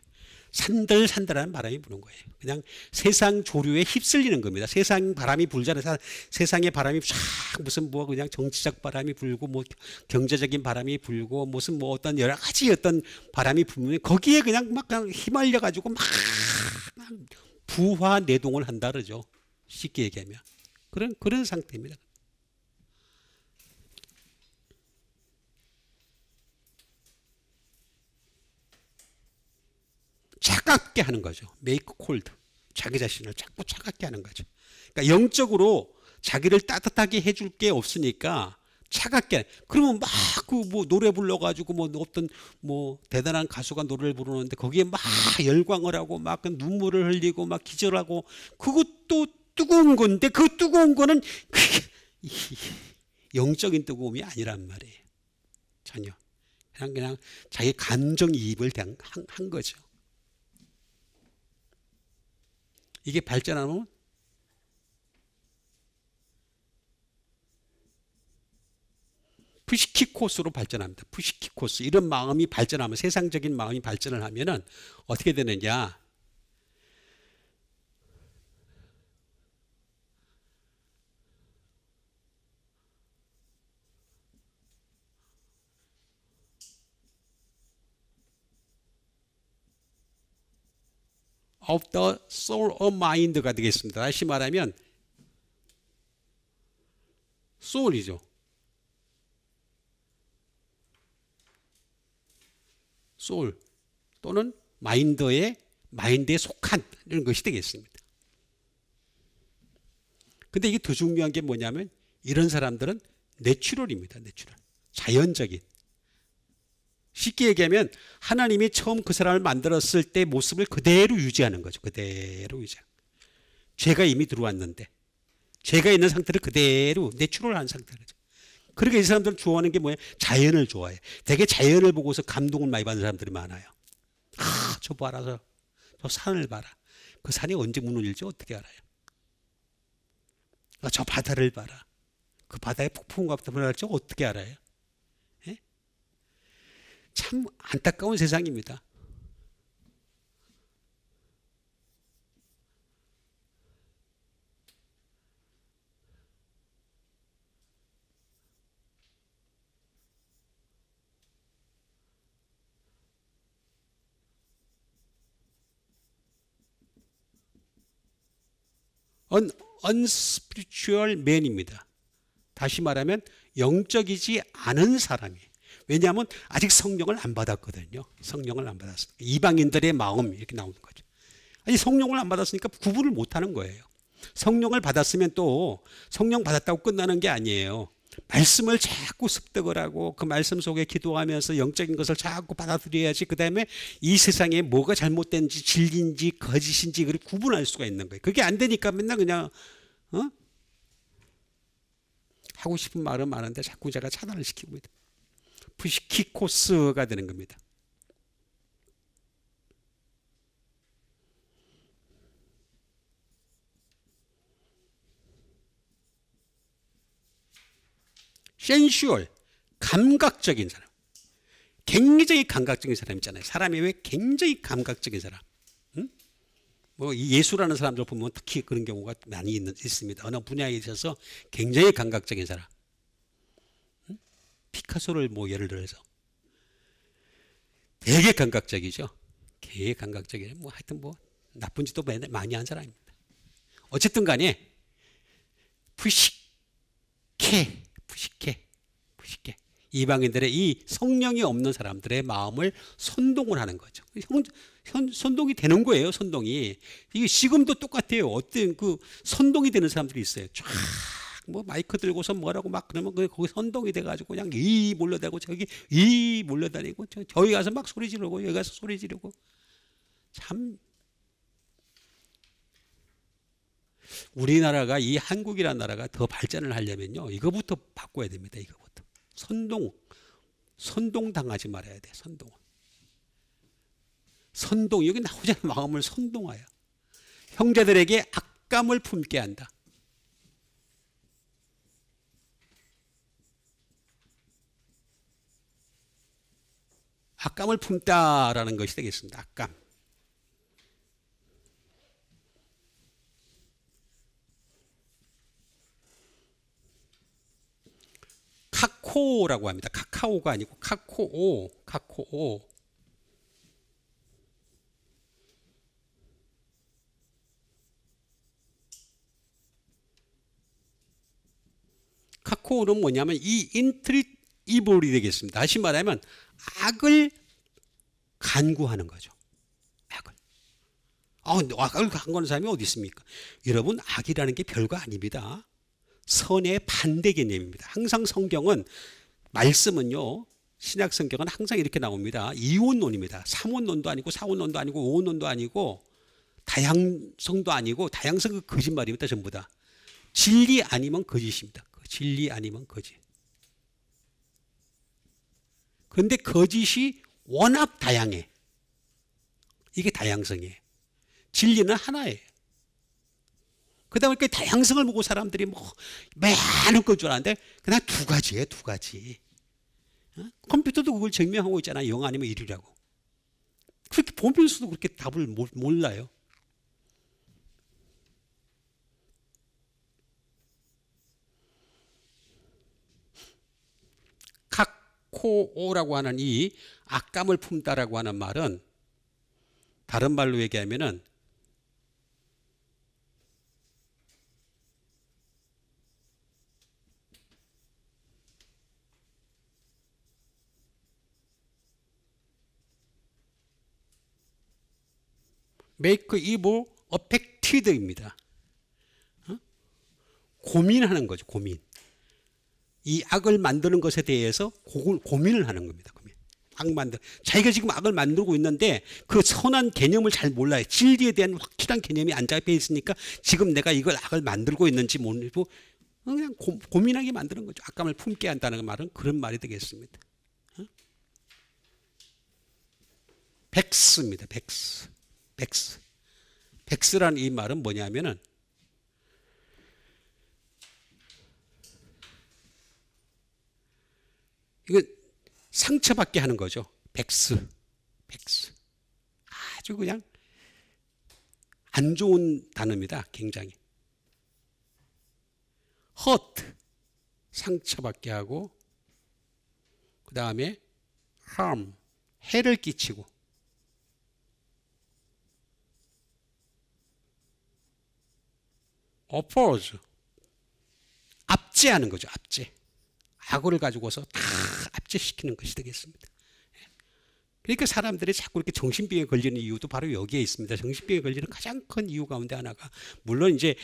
산들산들한 바람이 부는 거예요. 그냥 세상 조류에 휩쓸리는 겁니다. 세상 바람이 불잖아요. 세상의 바람이 쫙 무슨 그냥 정치적 바람이 불고 경제적인 바람이 불고 무슨 어떤 여러 가지 어떤 바람이 불면 거기에 그냥 휘말려 가지고 막 부화 내동을 한다 그러죠. 쉽게 얘기하면 그런 상태입니다. 차갑게 하는 거죠. make cold. 자기 자신을 자꾸 차갑게 하는 거죠. 그러니까 영적으로 자기를 따뜻하게 해줄 게 없으니까 차갑게. 그러면 막 노래 불러가지고 어떤 대단한 가수가 노래를 부르는데 거기에 막 열광을 하고 막 눈물을 흘리고 막 기절하고 그것도 뜨거운 건데 그 뜨거운 거는 영적인 뜨거움이 아니란 말이에요. 전혀. 그냥 자기 감정이입을 한 거죠. 이게 발전하면 푸시키코스로 발전합니다. 푸시키코스. 이런 마음이 발전하면 세상적인 마음이 발전을 하면은 어떻게 되느냐? of the soul of mind가 되겠습니다. 다시 말하면 soul이죠. soul 또는 마인드에 속한 이런 것이 되겠습니다. 근데 이게 더 중요한 게 뭐냐면 이런 사람들은 내추럴입니다. 내추럴. 자연적인. 쉽게 얘기하면 하나님이 처음 그 사람을 만들었을 때 모습을 그대로 유지하는 거죠. 그대로 유지하는. 죄가 이미 들어왔는데 죄가 있는 상태를 그대로 내추럴한 상태죠. 그러니까 이 사람들은 좋아하는 게 뭐예요? 자연을 좋아해. 되게 자연을 보고서 감동을 많이 받는 사람들이 많아요. 저 봐라. 저 산을 봐라. 그 산이 언제 무너질지 어떻게 알아요? 저 바다를 봐라. 그 바다에 폭풍과 일어날지 어떻게 알아요? 참 안타까운 세상입니다. unspiritual man입니다. 다시 말하면 영적이지 않은 사람이. 왜냐하면 아직 성령을 안 받았거든요. 성령을 안 받았으니까. 이방인들의 마음 이렇게 나오는 거죠. 아니 성령을 안 받았으니까 구분을 못하는 거예요. 성령을 받았으면 또 성령 받았다고 끝나는 게 아니에요. 말씀을 자꾸 습득을 하고 그 말씀 속에 기도하면서 영적인 것을 자꾸 받아들여야지 그 다음에 이 세상에 뭐가 잘못된지 진리인지 거짓인지 그걸 구분할 수가 있는 거예요. 그게 안 되니까 맨날 그냥 하고 싶은 말은 많은데 자꾸 제가 차단을 시키고 있다. 푸시키코스가 되는 겁니다. 센슈얼, 감각적인 사람. 굉장히 감각적인 사람 있잖아요. 사람이 왜 굉장히 감각적인 사람? 뭐 예술하는 사람들 보면 특히 그런 경우가 많이 있습니다. 어느 분야에 있어서 굉장히 감각적인 사람. 피카소를 뭐 예를 들어서 되게 감각적이죠. 되게 감각적이에요. 뭐 하여튼 뭐 나쁜 짓도 많이 한 사람입니다. 어쨌든 간에 푸시케 이방인들의 이 성령이 없는 사람들의 마음을 선동을 하는 거죠. 선동이 되는 거예요. 선동이 이게 지금도 똑같아요. 어떤 그 선동이 되는 사람들이 있어요. 쫙 뭐 마이크 들고서 뭐라고 막 그러면 거기 선동이 돼가지고 그냥 이 몰려다니고 저기 이 몰려다니고 저기 가서 막 소리 지르고 여기 가서 소리 지르고 참 우리나라가 이 한국이라는 나라가 더 발전을 하려면요 이거부터 바꿔야 됩니다. 이거부터 선동 당하지 말아야 돼. 선동 여기 나오잖아. 마음을 선동하여 형제들에게 악감을 품게 한다. 악감을 품다라는 것이 되겠습니다. 악감. 카코라고 합니다. 카카오가 아니고 카코오. 카코오는 뭐냐면 이 인트리이블이 되겠습니다. 다시 말하면 악을 간구하는 거죠. 악을 간구하는 사람이 어디 있습니까? 여러분 악이라는 게 별거 아닙니다. 선의 반대 개념입니다. 항상 성경은 말씀은요 신약 성경은 항상 이렇게 나옵니다. 이원론입니다. 삼원론도 아니고 사원론도 아니고 오원론도 아니고 다양성도 아니고 다양성은 거짓말입니다. 전부 다 진리 아니면 거짓입니다. 진리 아니면 거짓. 그런데 거짓이 워낙 다양해. 이게 다양성이에요. 진리는 하나예요. 그 다음에 그 다양성을 보고 사람들이 뭐 많은 걸 줄 아는데 그냥 두 가지예요. 두 가지. 컴퓨터도 그걸 증명하고 있잖아요. 0 아니면 1이라고. 그렇게 보면서도 그렇게 답을 몰라요. 카코오라고 하는 이 악감을 품다라고 하는 말은 다른 말로 얘기하면은 make evil affected입니다. 고민하는 거죠. 고민. 이 악을 만드는 것에 대해서 고민을 하는 겁니다. 자기가 지금 악을 만들고 있는데 그 선한 개념을 잘 몰라요. 진리에 대한 확실한 개념이 안 잡혀 있으니까 지금 내가 이걸 악을 만들고 있는지 모르고 그냥 고민하게 만드는 거죠. 악감을 품게 한다는 말은 그런 말이 되겠습니다. 백스입니다. 백스라는 이 말은 뭐냐면은 이거 상처받게 하는 거죠. 백스. 아주 그냥 안 좋은 단어입니다. 굉장히. hurt. 상처받게 하고 그 다음에 harm. 해를 끼치고 oppose. 압제하는 거죠. 압제. 악어를 가지고서 다 압제시키는 것이 되겠습니다. 그러니까 사람들이 자꾸 이렇게 정신병에 걸리는 이유도 바로 여기에 있습니다. 정신병에 걸리는 가장 큰 이유 가운데 하나가 물론 이제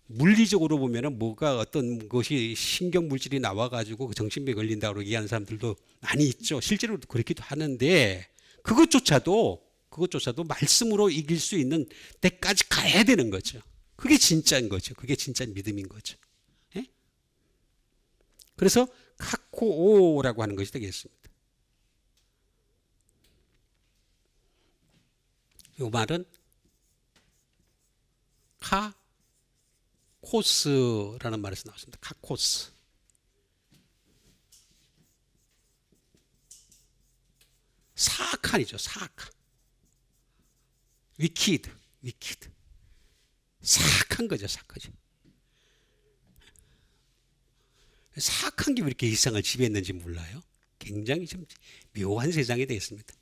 물리적으로 보면은 뭐가 어떤 것이 신경 물질이 나와가지고 정신병에 걸린다고 얘기하는 사람들도 많이 있죠. 실제로 그렇기도 하는데 그것조차도 말씀으로 이길 수 있는 데까지 가야 되는 거죠. 그게 진짜인 거죠. 그게 진짜 믿음인 거죠. 예? 그래서 카코오라고 하는 것이 되겠습니다. 이 말은 카코스라는 말에서 나왔습니다. 카코스. 사악한이죠. 사악한. 위키드. 사악한 거죠. 사악하죠. 사악한 게 왜 이렇게 일상을 지배했는지 몰라요. 굉장히 좀 묘한 세상이 되겠습니다.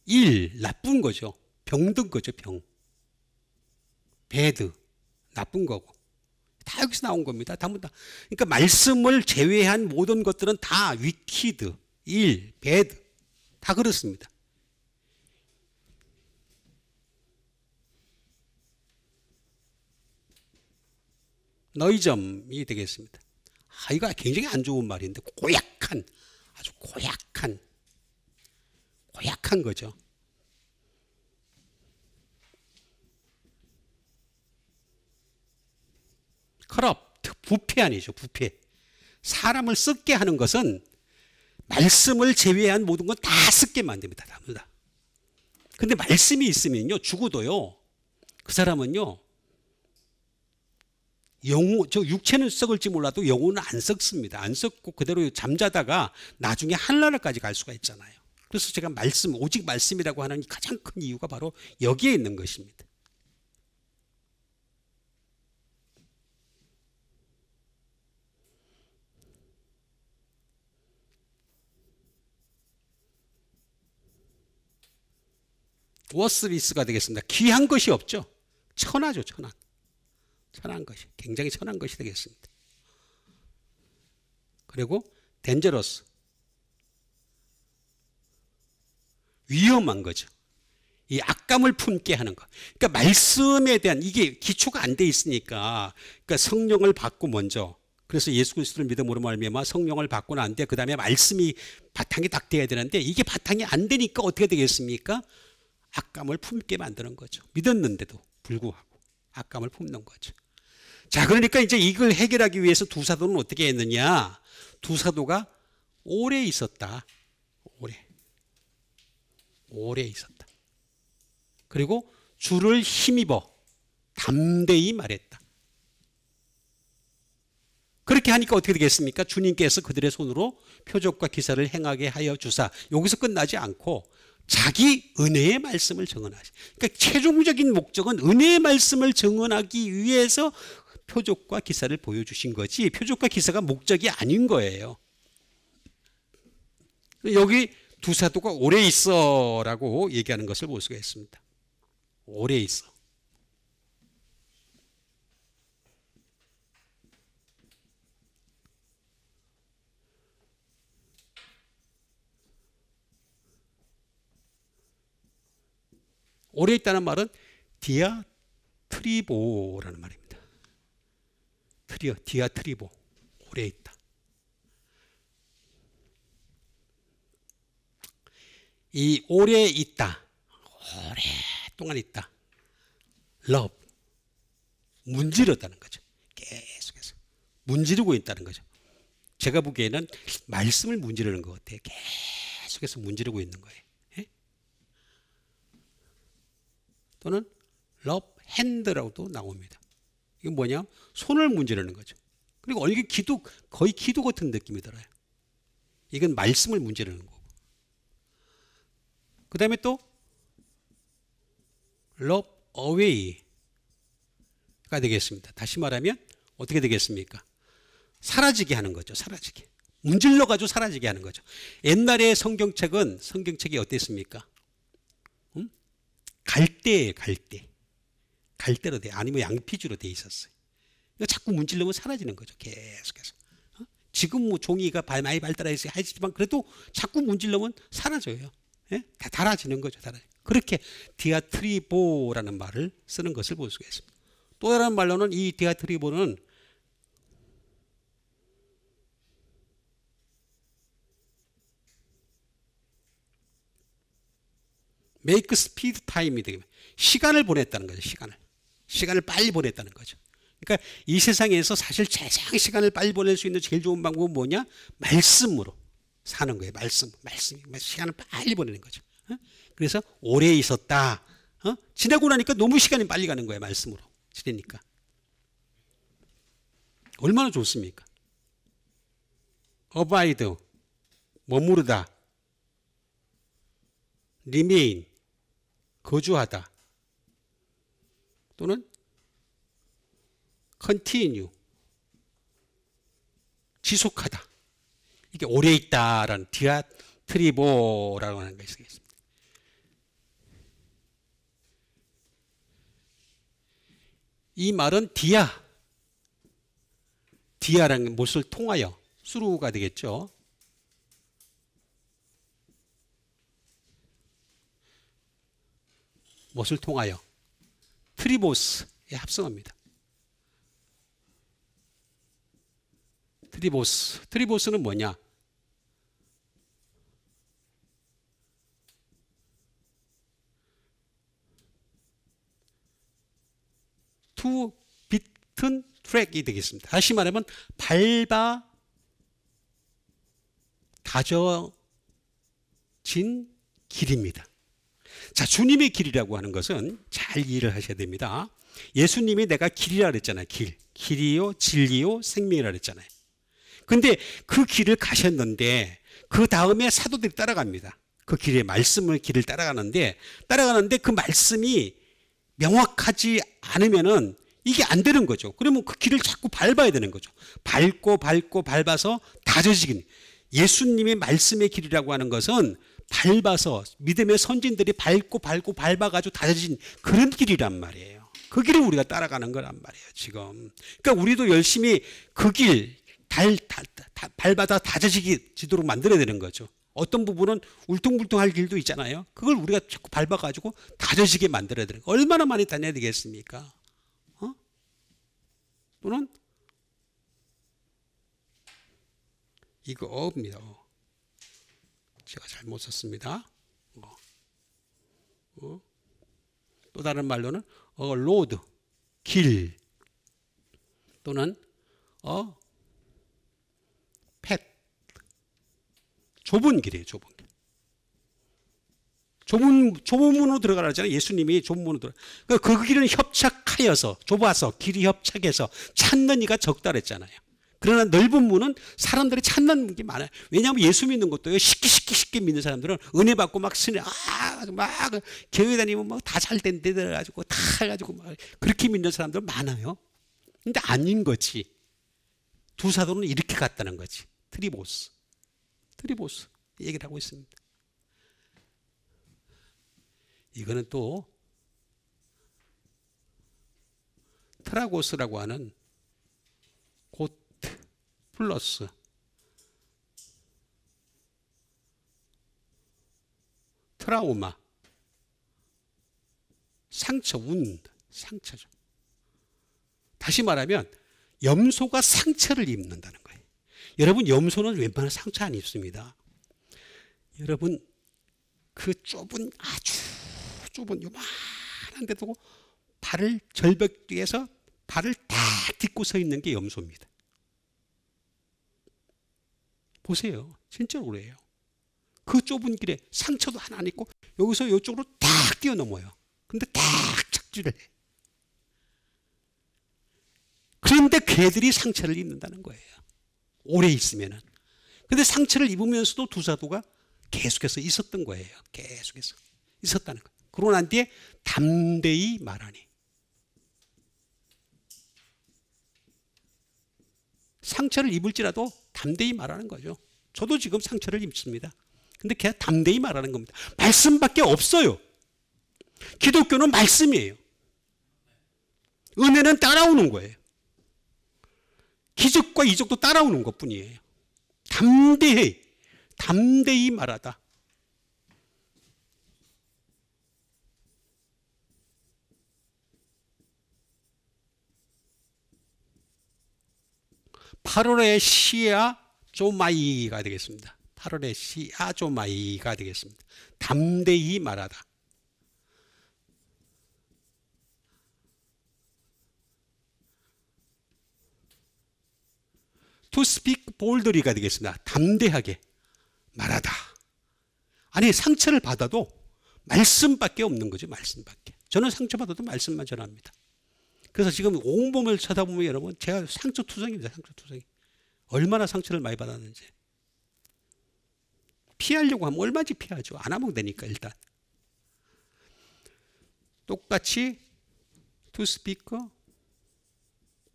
일, 나쁜 거죠. 병든 거죠. 병. 배드, 나쁜 거고. 다 여기서 나온 겁니다. 전부 다. 그러니까 말씀을 제외한 모든 것들은 다 위키드, 일, 배드, 다 그렇습니다. 너희점이 되겠습니다. 이거 굉장히 안 좋은 말인데 고약한, 아주 고약한 거죠. 커럽트, 부패 아니죠. 부패. 사람을 썩게 하는 것은 말씀을 제외한 모든 건 다 썩게 만듭니다. 다. 근데 말씀이 있으면요, 죽어도요, 그 사람은요, 육체는 썩을지 몰라도 영혼은 안 썩습니다. 안 썩고 그대로 잠자다가 나중에 하늘나라까지 갈 수가 있잖아요. 그래서 제가 오직 말씀이라고 하는 가장 큰 이유가 바로 여기에 있는 것입니다. 워스리스가 되겠습니다. 귀한 것이 없죠. 천하죠. 천한 것이. 굉장히 천한 것이 되겠습니다. 그리고 덴저러스. 위험한 거죠. 이 악감을 품게 하는 것. 그러니까 말씀에 대한 이게 기초가 안 돼 있으니까, 그러니까 성령을 받고 먼저, 그래서 예수 그리스도를 믿음으로 말미암아 성령을 받고 난 뒤에 그 다음에 말씀이 바탕이 딱 돼야 되는데 이게 바탕이 안 되니까 어떻게 되겠습니까? 악감을 품게 만드는 거죠. 믿었는데도 불구하고 악감을 품는 거죠. 자, 그러니까 이제 이걸 해결하기 위해서 두 사도는 어떻게 했느냐? 두 사도가 오래 있었다. 오래 있었다. 그리고 주를 힘입어 담대히 말했다. 그렇게 하니까 어떻게 되겠습니까? 주님께서 그들의 손으로 표적과 기사를 행하게 하여 주사. 여기서 끝나지 않고 자기 은혜의 말씀을 증언하시. 그러니까 최종적인 목적은 은혜의 말씀을 증언하기 위해서 표적과 기사를 보여주신 거지, 표적과 기사가 목적이 아닌 거예요. 여기 두 사도가 오래 있어 라고 얘기하는 것을 볼 수가 있습니다. 오래 있어. 오래 있다는 말은 디아트리보라는 말입니다. 디아트리보. 오래 있다. 이 오래 있다. 오랫동안 있다. love. 문지르다는 거죠. 계속해서. 문지르고 있다는 거죠. 제가 보기에는 말씀을 문지르는 것 같아요. 계속해서 문지르고 있는 거예요. 예? 또는 love hand라고도 나옵니다. 이게 뭐냐? 손을 문지르는 거죠. 그리고 이게 거의 기도 같은 느낌이 들어요. 이건 말씀을 문지르는 거고. 그 다음에 또 love away가 되겠습니다. 다시 말하면 어떻게 되겠습니까? 사라지게 하는 거죠. 사라지게. 문질러가지고 사라지게 하는 거죠. 옛날에 성경책이 어땠습니까? 갈대예요. 갈대로 돼. 아니면 양피지로 돼 있었어요. 그러니까 자꾸 문질러면 사라지는 거죠. 계속해서. 지금 뭐 종이가 많이 발달해서 하지만 그래도 자꾸 문질러면 사라져요. 예? 다 달아지는 거죠. 그렇게 디아트리보라는 말을 쓰는 것을 볼 수가 있습니다. 또 다른 말로는 이 디아트리보는 make speed time이 되겠습니다. 시간을 보냈다는 거죠. 시간을 빨리 보냈다는 거죠. 그러니까 이 세상에서 사실 가장 시간을 빨리 보낼 수 있는 제일 좋은 방법은 뭐냐? 말씀으로 사는 거예요. 말씀. 시간을 빨리 보내는 거죠. 그래서 오래 있었다. 지나고 나니까 너무 시간이 빨리 가는 거예요. 말씀으로 지내니까. 얼마나 좋습니까? abide, 머무르다. remain, 거주하다. 또는 continue, 지속하다. 이게 오래 있다라는 디아트리보라고 하는 것이 있습니다. 이 말은 디아라는 못을 통하여 수루가 되겠죠. 못을 통하여 트리보스에 합성합니다. 트리보스는 뭐냐? 투 비튼 트랙이 되겠습니다. 다시 말하면 밟아 다져진 길입니다. 자, 주님의 길이라고 하는 것은 잘 이해를 하셔야 됩니다. 예수님이 내가 길이라 그랬잖아요. 길이요 진리요 생명이라 그랬잖아요. 근데 그 길을 가셨는데 그 다음에 사도들이 따라갑니다. 그 길의 말씀을 길을 따라가는데 그 말씀이 명확하지 않으면은 이게 안 되는 거죠. 그러면 그 길을 자꾸 밟아야 되는 거죠. 밟아서 다져지긴. 예수님의 말씀의 길이라고 하는 것은 밟아서 믿음의 선진들이 밟아가지고 다져진 그런 길이란 말이에요. 그 길을 우리가 따라가는 거란 말이에요, 지금. 그러니까 우리도 열심히 그 길, 밟아다 다져지도록 만들어야 되는 거죠. 어떤 부분은 울퉁불퉁할 길도 있잖아요. 그걸 우리가 자꾸 밟아가지고 다져지게 만들어야 되는 거예요. 얼마나 많이 다녀야 되겠습니까? 또는 이거입니다. 제가 잘못 썼습니다. 또 다른 말로는 로드, 길 또는 팻, 좁은 길이에요. 좁은 길. 좁은 문으로 들어가라 하잖아요. 예수님이 좁은 문으로 들어가. 그 길은 협착하여서 좁아서 길이 협착해서 찾는 이가 적다 그랬잖아요. 그러나 넓은 문은 사람들이 찾는 게 많아요. 왜냐하면 예수 믿는 것도요. 쉽게 믿는 사람들은 은혜 받고 막 교회 다니면 막 다 잘 된 데들 가지고 다 해가지고 막 그렇게 믿는 사람들 많아요. 근데 아닌 거지. 두 사도는 이렇게 갔다는 거지. 트리보스 얘기를 하고 있습니다. 이거는 또 트라고스라고 하는 고트 플러스 트라우마, 상처, 상처죠. 다시 말하면 염소가 상처를 입는다는 거예요. 여러분, 염소는 웬만한 상처 안 입습니다. 여러분, 그 아주 좁은 요만한 데도 발을 절벽 뒤에서 발을 딱 딛고 서 있는 게 염소입니다. 보세요. 진짜로 그래요. 그 좁은 길에 상처도 하나 안 있고 여기서 이쪽으로 딱 뛰어넘어요. 근데 딱 착지를 해. 그런데 걔들이 상처를 입는다는 거예요. 오래 있으면은. 근데 상처를 입으면서도 두 사도가 계속해서 있었던 거예요. 계속해서 있었다는 거예요. 그러고 난 뒤에 담대히 말하니. 상처를 입을지라도 담대히 말하는 거죠. 저도 지금 상처를 입습니다. 근데 그냥 담대히 말하는 겁니다. 말씀밖에 없어요. 기독교는 말씀이에요. 은혜는 따라오는 거예요. 기적과 이적도 따라오는 것뿐이에요. 담대히 말하다. 8월의 시야 조마이가 되겠습니다. 8월의 시야 조마이가 되겠습니다. 담대히 말하다. To speak boldly가 되겠습니다. 담대하게 말하다. 아니 상처를 받아도 말씀밖에 없는 거죠. 말씀밖에. 저는 상처받아도 말씀만 전합니다. 그래서 지금 온몸을 쳐다보면 여러분 제가 상처투성입니다. 상처투성이. 얼마나 상처를 많이 받았는지. 피하려고 하면 얼마든지 피하죠. 안 하면 되니까 일단. 똑같이 to speak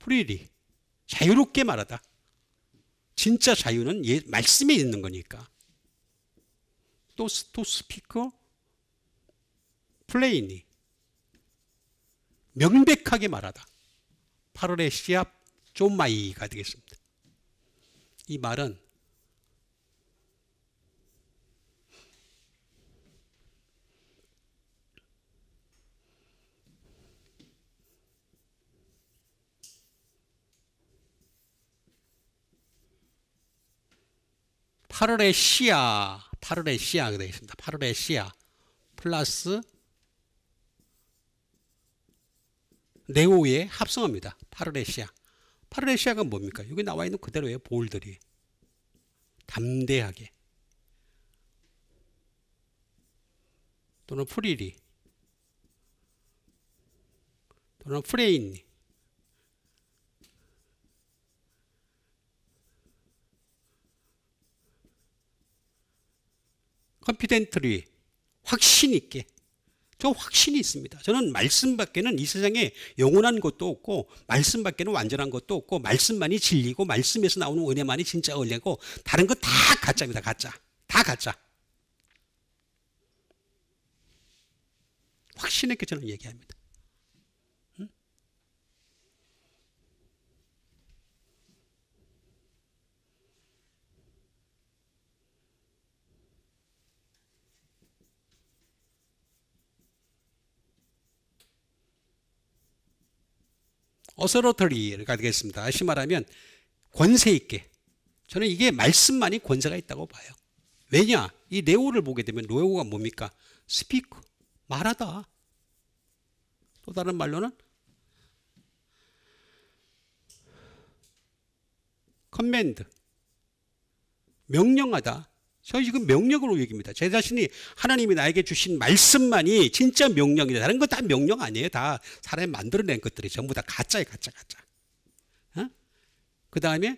freely. 자유롭게 말하다. 진짜 자유는 말씀에 있는 거니까. 또 to speak plainly. 명백하게 말하다. 8월의 시합 조마이가 되겠습니다. 이 말은 (8월의 시야) 8월의 시야가 되겠습니다. 8월의 시야 플러스 네오의 합성어입니다. 8월의 시야. 8월의 시야가 뭡니까? 여기 나와 있는 그대로예요. 볼들이. 담대하게. 또는 프리리. 또는 프레인리. 컨피덴트리. 확신 있게. 저 확신이 있습니다. 저는 말씀밖에는 이 세상에 영원한 것도 없고 말씀밖에는 완전한 것도 없고 말씀만이 진리고 말씀에서 나오는 은혜만이 진짜 은혜고 다른 거 다 가짜입니다. 가짜. 다 가짜. 확신 있게 저는 얘기합니다. 응? 어서러터리가 되겠습니다. 다시 말하면 권세 있게. 저는 이게 말씀만이 권세가 있다고 봐요. 왜냐? 이 네오를 보게 되면 네오가 뭡니까? 스피크. 말하다. 또 다른 말로는 커맨드. 명령하다. 저 지금 명령으로 얘기합니다. 제 자신이 하나님이 나에게 주신 말씀만이 진짜 명령이다. 다른 거 다 명령 아니에요. 다 사람이 만들어낸 것들이 전부 다 가짜예요. 가짜. 어? 그 다음에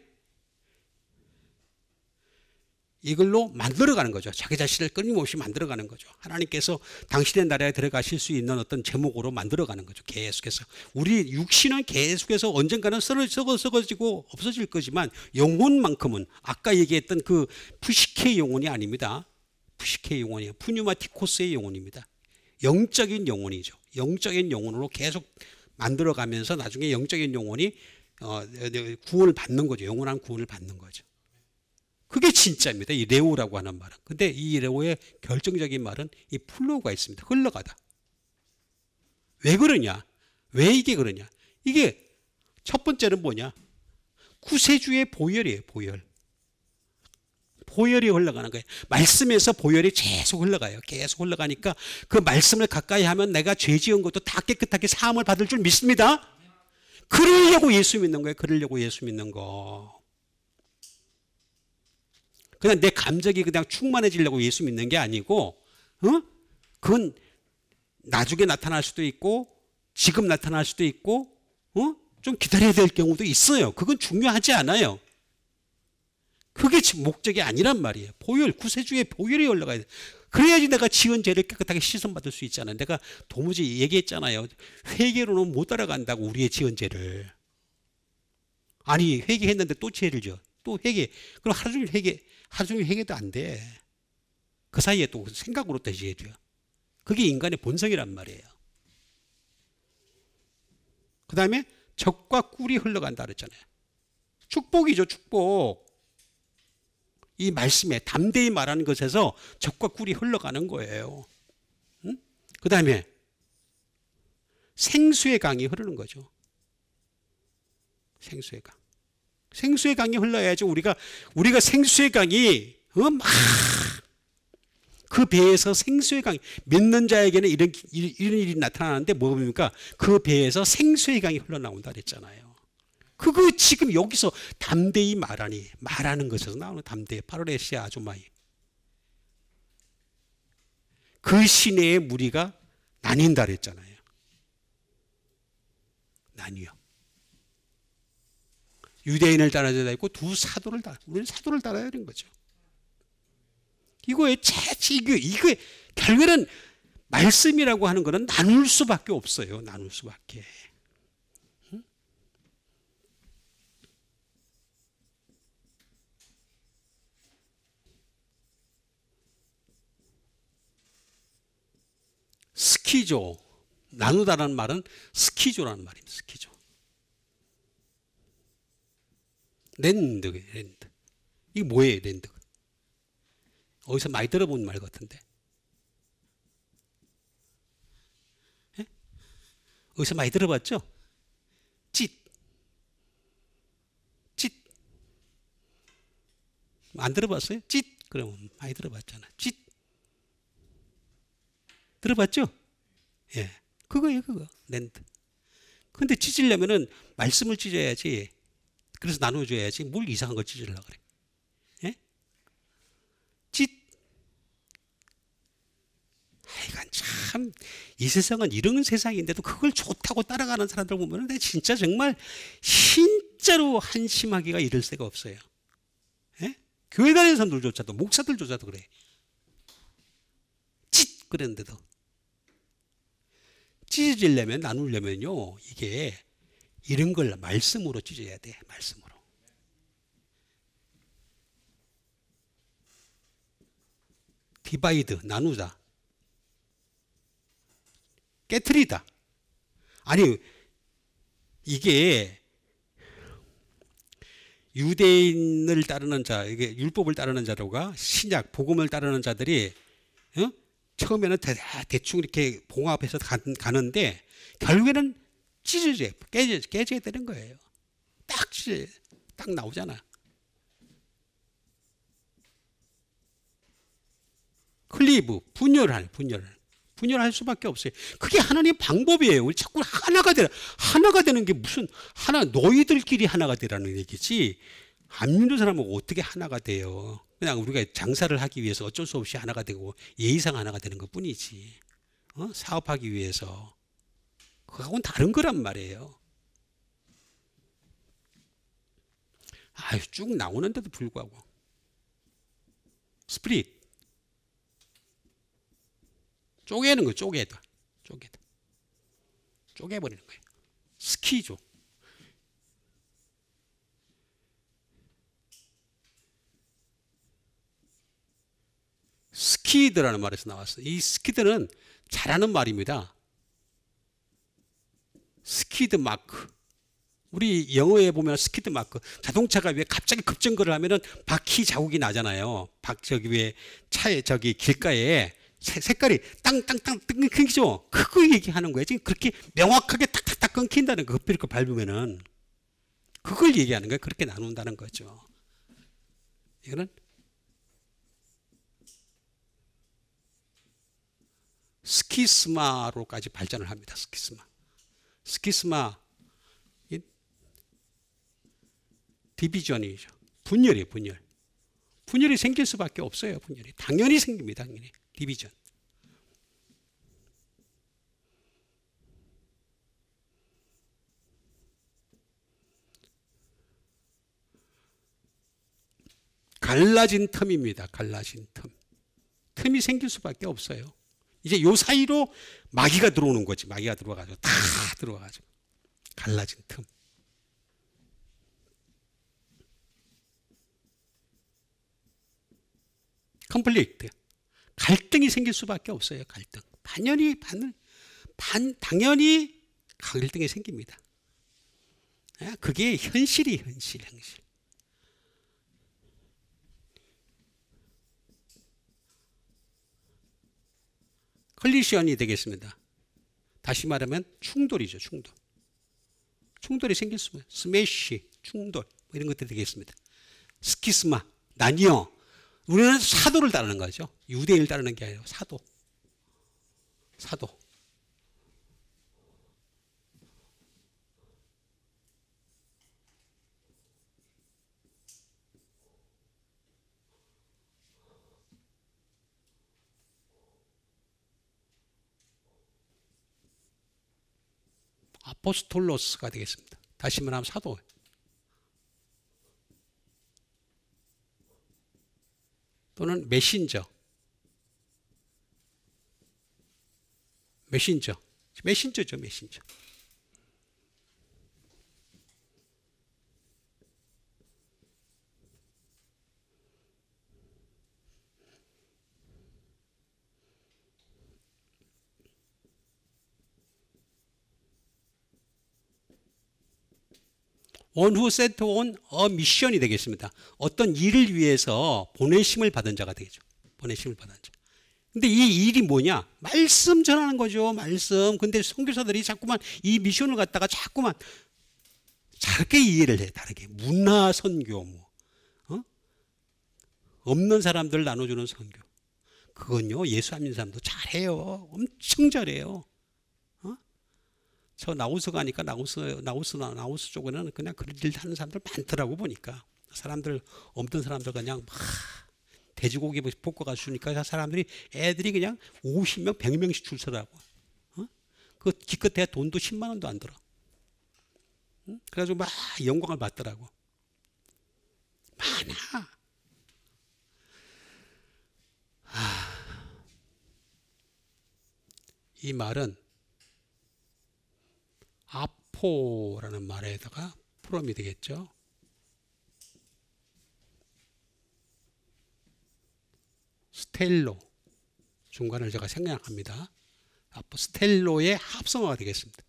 이걸로 만들어가는 거죠. 자기 자신을 끊임없이 만들어가는 거죠. 하나님께서 당신의 나라에 들어가실 수 있는 어떤 제목으로 만들어가는 거죠. 계속해서. 우리 육신은 계속해서 언젠가는 썩어지고 없어질 거지만 영혼만큼은 아까 얘기했던 그 푸시케의 영혼이 아닙니다. 푸시케의 영혼이에요. 푸뉴마티코스의 영혼입니다. 영적인 영혼이죠. 영적인 영혼으로 계속 만들어가면서 나중에 영적인 영혼이 구원을 받는 거죠. 영원한 구원을 받는 거죠. 그게 진짜입니다. 이 레오라고 하는 말은. 근데 이 레오의 결정적인 말은 이 플로우가 있습니다. 흘러가다. 왜 그러냐? 왜 이게 그러냐? 이게 첫 번째는 뭐냐? 구세주의 보혈이에요. 보혈. 보혈이 흘러가는 거예요. 말씀에서 보혈이 계속 흘러가요. 계속 흘러가니까 그 말씀을 가까이 하면 내가 죄 지은 것도 다 깨끗하게 사함을 받을 줄 믿습니다. 그러려고 예수 믿는 거예요. 그러려고 예수 믿는 거. 그냥 내 감정이 그냥 충만해지려고 예수 믿는 게 아니고, 그건 나중에 나타날 수도 있고, 지금 나타날 수도 있고, 좀 기다려야 될 경우도 있어요. 그건 중요하지 않아요. 그게 목적이 아니란 말이에요. 보혈, 구세주의 보혈이 올라가야 돼. 그래야지 내가 지은 죄를 깨끗하게 씻음받을 수 있잖아요. 내가 도무지 얘기했잖아요. 회개로는 못 따라간다고 우리의 지은 죄를. 아니 회개했는데 또 죄를 져. 또 회개. 그럼 하루 종일 회개도 안 돼. 그 사이에 또 생각으로 대지해줘요. 그게 인간의 본성이란 말이에요. 그 다음에 적과 꿀이 흘러간다 그랬잖아요. 축복이죠. 축복. 이 말씀에 담대히 말하는 것에서 적과 꿀이 흘러가는 거예요. 응? 그 다음에 생수의 강이 흐르는 거죠. 생수의 강. 생수의 강이 흘러야지. 우리가 생수의 강이 막 그 배에서 생수의 강이, 믿는 자에게는 이런 일이 나타나는데 뭡니까? 그 배에서 생수의 강이 흘러나온다 그랬잖아요. 그거 지금 여기서 담대히 말하는 것에서 나오는 담대, 파르레시아 아주마이. 그 시내의 무리가 나뉜다 그랬잖아요. 나뉘어. 유대인을 따라야 있고 두 사도를 따라. 우리는 사도를 따라야 되는 거죠. 이거 결국에는 말씀이라고 하는 거는 나눌 수밖에 없어요. 나눌 수밖에. 스키조. 나누다라는 말은 스키조라는 말입니다. 스키조. 랜드. 이게 뭐예요, 랜드? 어디서 많이 들어본 말 같은데. 예? 어디서 많이 들어봤죠? 짓. 안 들어봤어요? 짓. 그러면 많이 들어봤잖아. 짓. 들어봤죠? 예. 그거예요, 그거. 랜드. 근데 찢으려면은 말씀을 찢어야지. 그래서 나눠줘야지. 뭘 이상한 걸 찢으려고 그래. 예? 찢. 하여간 참, 이 세상은 이런 세상인데도 그걸 좋다고 따라가는 사람들 보면 진짜 정말 진짜로 한심하기가 이를 새가 없어요. 예? 교회 다니는 사람들조차도, 목사들조차도 그래. 찢! 그랬는데도. 찢어지려면, 나누려면요, 이게 이런 걸 말씀으로 찢어야 돼. 말씀으로. 디바이드, 나누다. 깨트리다. 아니, 이게 유대인을 따르는 자, 이게 율법을 따르는 자로가 신약, 복음을 따르는 자들이 처음에는 대충 이렇게 봉합해서 가는데 결국에는 찢어져요. 깨져야 되는 거예요. 딱 나오잖아. 클리브, 분열할 수밖에 없어요. 그게 하나님의 방법이에요. 우리 자꾸 하나가 되는 게 무슨 너희들끼리 하나가 되라는 얘기지. 안 믿는 사람은 어떻게 하나가 돼요? 그냥 우리가 장사를 하기 위해서 어쩔 수 없이 하나가 되고 예의상 하나가 되는 것 뿐이지. 사업하기 위해서. 그거하고는 다른 거란 말이에요. 쭉 나오는데도 불구하고. 스프릿. 쪼개는 거예요. 쪼개버리는 거예요. 스키조. 스키드라는 말에서 나왔어요. 이 스키드는 잘하는 말입니다. 스키드 마크. 우리 영어에 보면 스키드 마크. 자동차가 왜 갑자기 급정거를 하면은 바퀴 자국이 나잖아요. 저기 왜 차에 길가에 색깔이 땅땅땅 끊기죠. 그거 얘기하는 거예요. 지금 그렇게 명확하게 탁탁탁 끊긴다는 거. 급히 밟으면은 그걸 얘기하는 거예요. 그렇게 나눈다는 거죠. 이거는 스키스마로까지 발전을 합니다. 스키스마 디비전이죠. 분열이 생길 수밖에 없어요. 당연히 생깁니다. 당연히. 디비전. 갈라진 틈입니다. 갈라진 틈. 틈이 생길 수밖에 없어요. 이제 요 사이로 마귀가 들어오는 거지. 마귀가 들어와가지고 다 들어와가지고 갈라진 틈. 컴플릭트. 갈등이 생길 수밖에 없어요. 갈등. 당연히 갈등이 생깁니다. 그게 현실. 컬리션이 되겠습니다. 다시 말하면 충돌이죠. 충돌이 생길 수면 스매시, 충돌. 이런 것들이 되겠습니다. 스키스마, 나뉘어. 우리는 사도를 따르는 거죠. 유대인을 따르는 게 아니라 사도. 아포스톨로스가 되겠습니다. 다시 말하면 사도. 또는 메신저죠. 메신저. One who sent on a mission이 되겠습니다. 어떤 일을 위해서 보내심을 받은 자가 되겠죠. 보내심을 받은 자. 근데 이 일이 뭐냐? 말씀 전하는 거죠. 말씀. 근데 선교사들이 자꾸만 이 미션을 갖다가 자꾸만 다르게 이해를 해. 다르게. 문화 선교 없는 사람들 나눠주는 선교. 그건요. 예수 안 믿는 사람도 잘해요. 엄청 잘해요. 저 나우스 가니까 나우스 쪽에는 그냥 그런 일 하는 사람들 많더라고 보니까. 사람들 없던 사람들 그냥 막 돼지고기 볶아가 주니까 사람들이 애들이 그냥 50명, 100명씩 줄 서라고. 그 기껏해야 돈도 10만 원도 안 들어. 그래가지고 막 영광을 받더라고. 많아. 이 말은 아포라는 말에다가 프롬이 되겠죠. 스텔로 중간을 제가 생략합니다. 아포 스텔로의 합성어가 되겠습니다.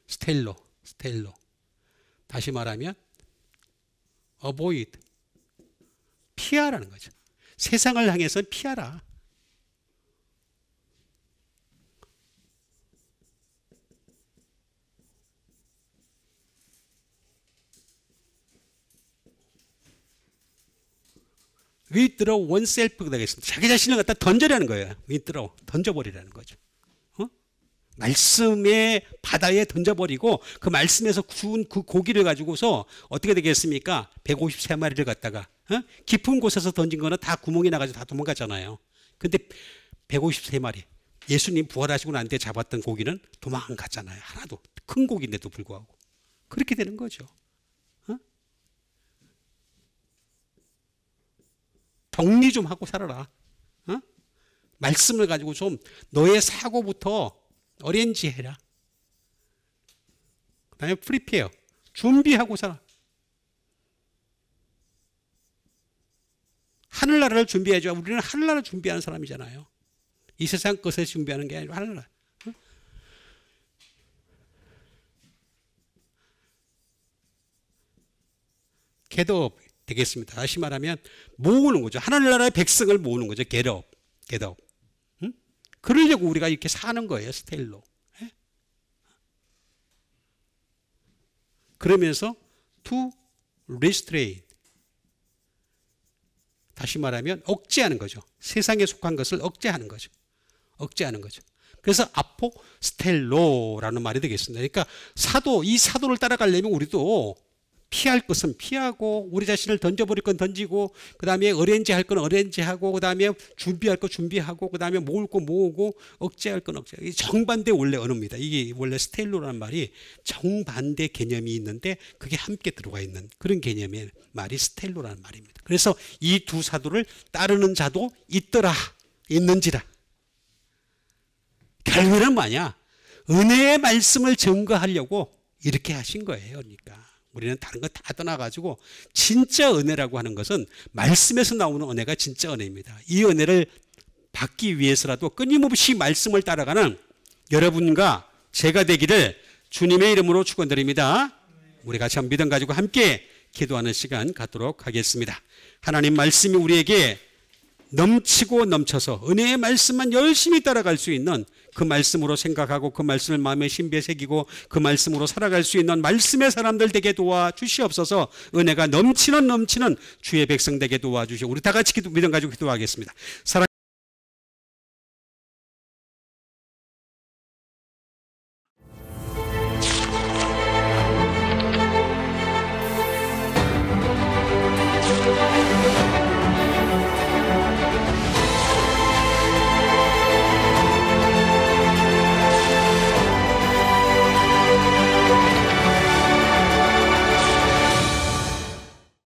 스텔로. 다시 말하면 avoid 피하라는 거죠. 세상을 향해서 피하라. withdraw oneself가 되겠습니다. 자기 자신을 갖다 던져라는 거예요. withdraw, 던져버리라는 거죠. 말씀의 바다에 던져버리고 그 말씀에서 구운 그 고기를 가지고서 어떻게 되겠습니까? 153마리를 갖다가 깊은 곳에서 던진 거는 다 구멍이 나가지고 다 도망갔잖아요. 근데 153마리 예수님 부활하시고 난 뒤에 잡았던 고기는 도망갔잖아요. 하나도. 큰 고기인데도 불구하고. 그렇게 되는 거죠. 정리 좀 하고 살아라. 말씀을 가지고 좀 너의 사고부터 어레인지 해라. 그 다음에 프리페어. 준비하고 살아. 하늘나라를 준비해줘. 우리는 하늘나라를 준비하는 사람이잖아요. 이 세상 것을 준비하는 게 아니라 하늘나라. get 되겠습니다. 다시 말하면 모으는 거죠. 하늘나라의 백성을 모으는 거죠. get up. 그러려고 우리가 이렇게 사는 거예요. 스텔로. 그러면서 to restrain. 다시 말하면 억제하는 거죠. 세상에 속한 것을 억제하는 거죠. 그래서 아포스텔로라는 말이 되겠습니다. 그러니까 이 사도를 따라가려면 우리도 피할 것은 피하고 우리 자신을 던져버릴 건 던지고 그 다음에 어레인지 할 건 어레인지하고 그 다음에 준비할 거 준비하고 그 다음에 모을 거 모으고 억제할 건 억제. 이게 정반대 원래 언어입니다. 이게 원래 스텔로라는 말이 정반대 개념이 있는데 그게 함께 들어가 있는 그런 개념의 말이 스텔로라는 말입니다. 그래서 이 두 사도를 따르는 자도 있는지라. 결국에는 뭐냐? 은혜의 말씀을 증거하려고 이렇게 하신 거예요. 그러니까. 우리는 다른 거 다 떠나가지고 진짜 은혜라고 하는 것은 말씀에서 나오는 은혜가 진짜 은혜입니다. 이 은혜를 받기 위해서라도 끊임없이 말씀을 따라가는 여러분과 제가 되기를 주님의 이름으로 축원드립니다. 우리 같이 믿음 가지고 함께 기도하는 시간 갖도록 하겠습니다. 하나님 말씀이 우리에게 넘치고 넘쳐서 은혜의 말씀만 열심히 따라갈 수 있는 그 말씀으로 생각하고 그 말씀을 마음에 신비에 새기고 그 말씀으로 살아갈 수 있는 말씀의 사람들 되게 도와주시옵소서. 은혜가 넘치는 주의 백성 되게 도와주시고 우리 다 같이 믿음 가지고 기도하겠습니다.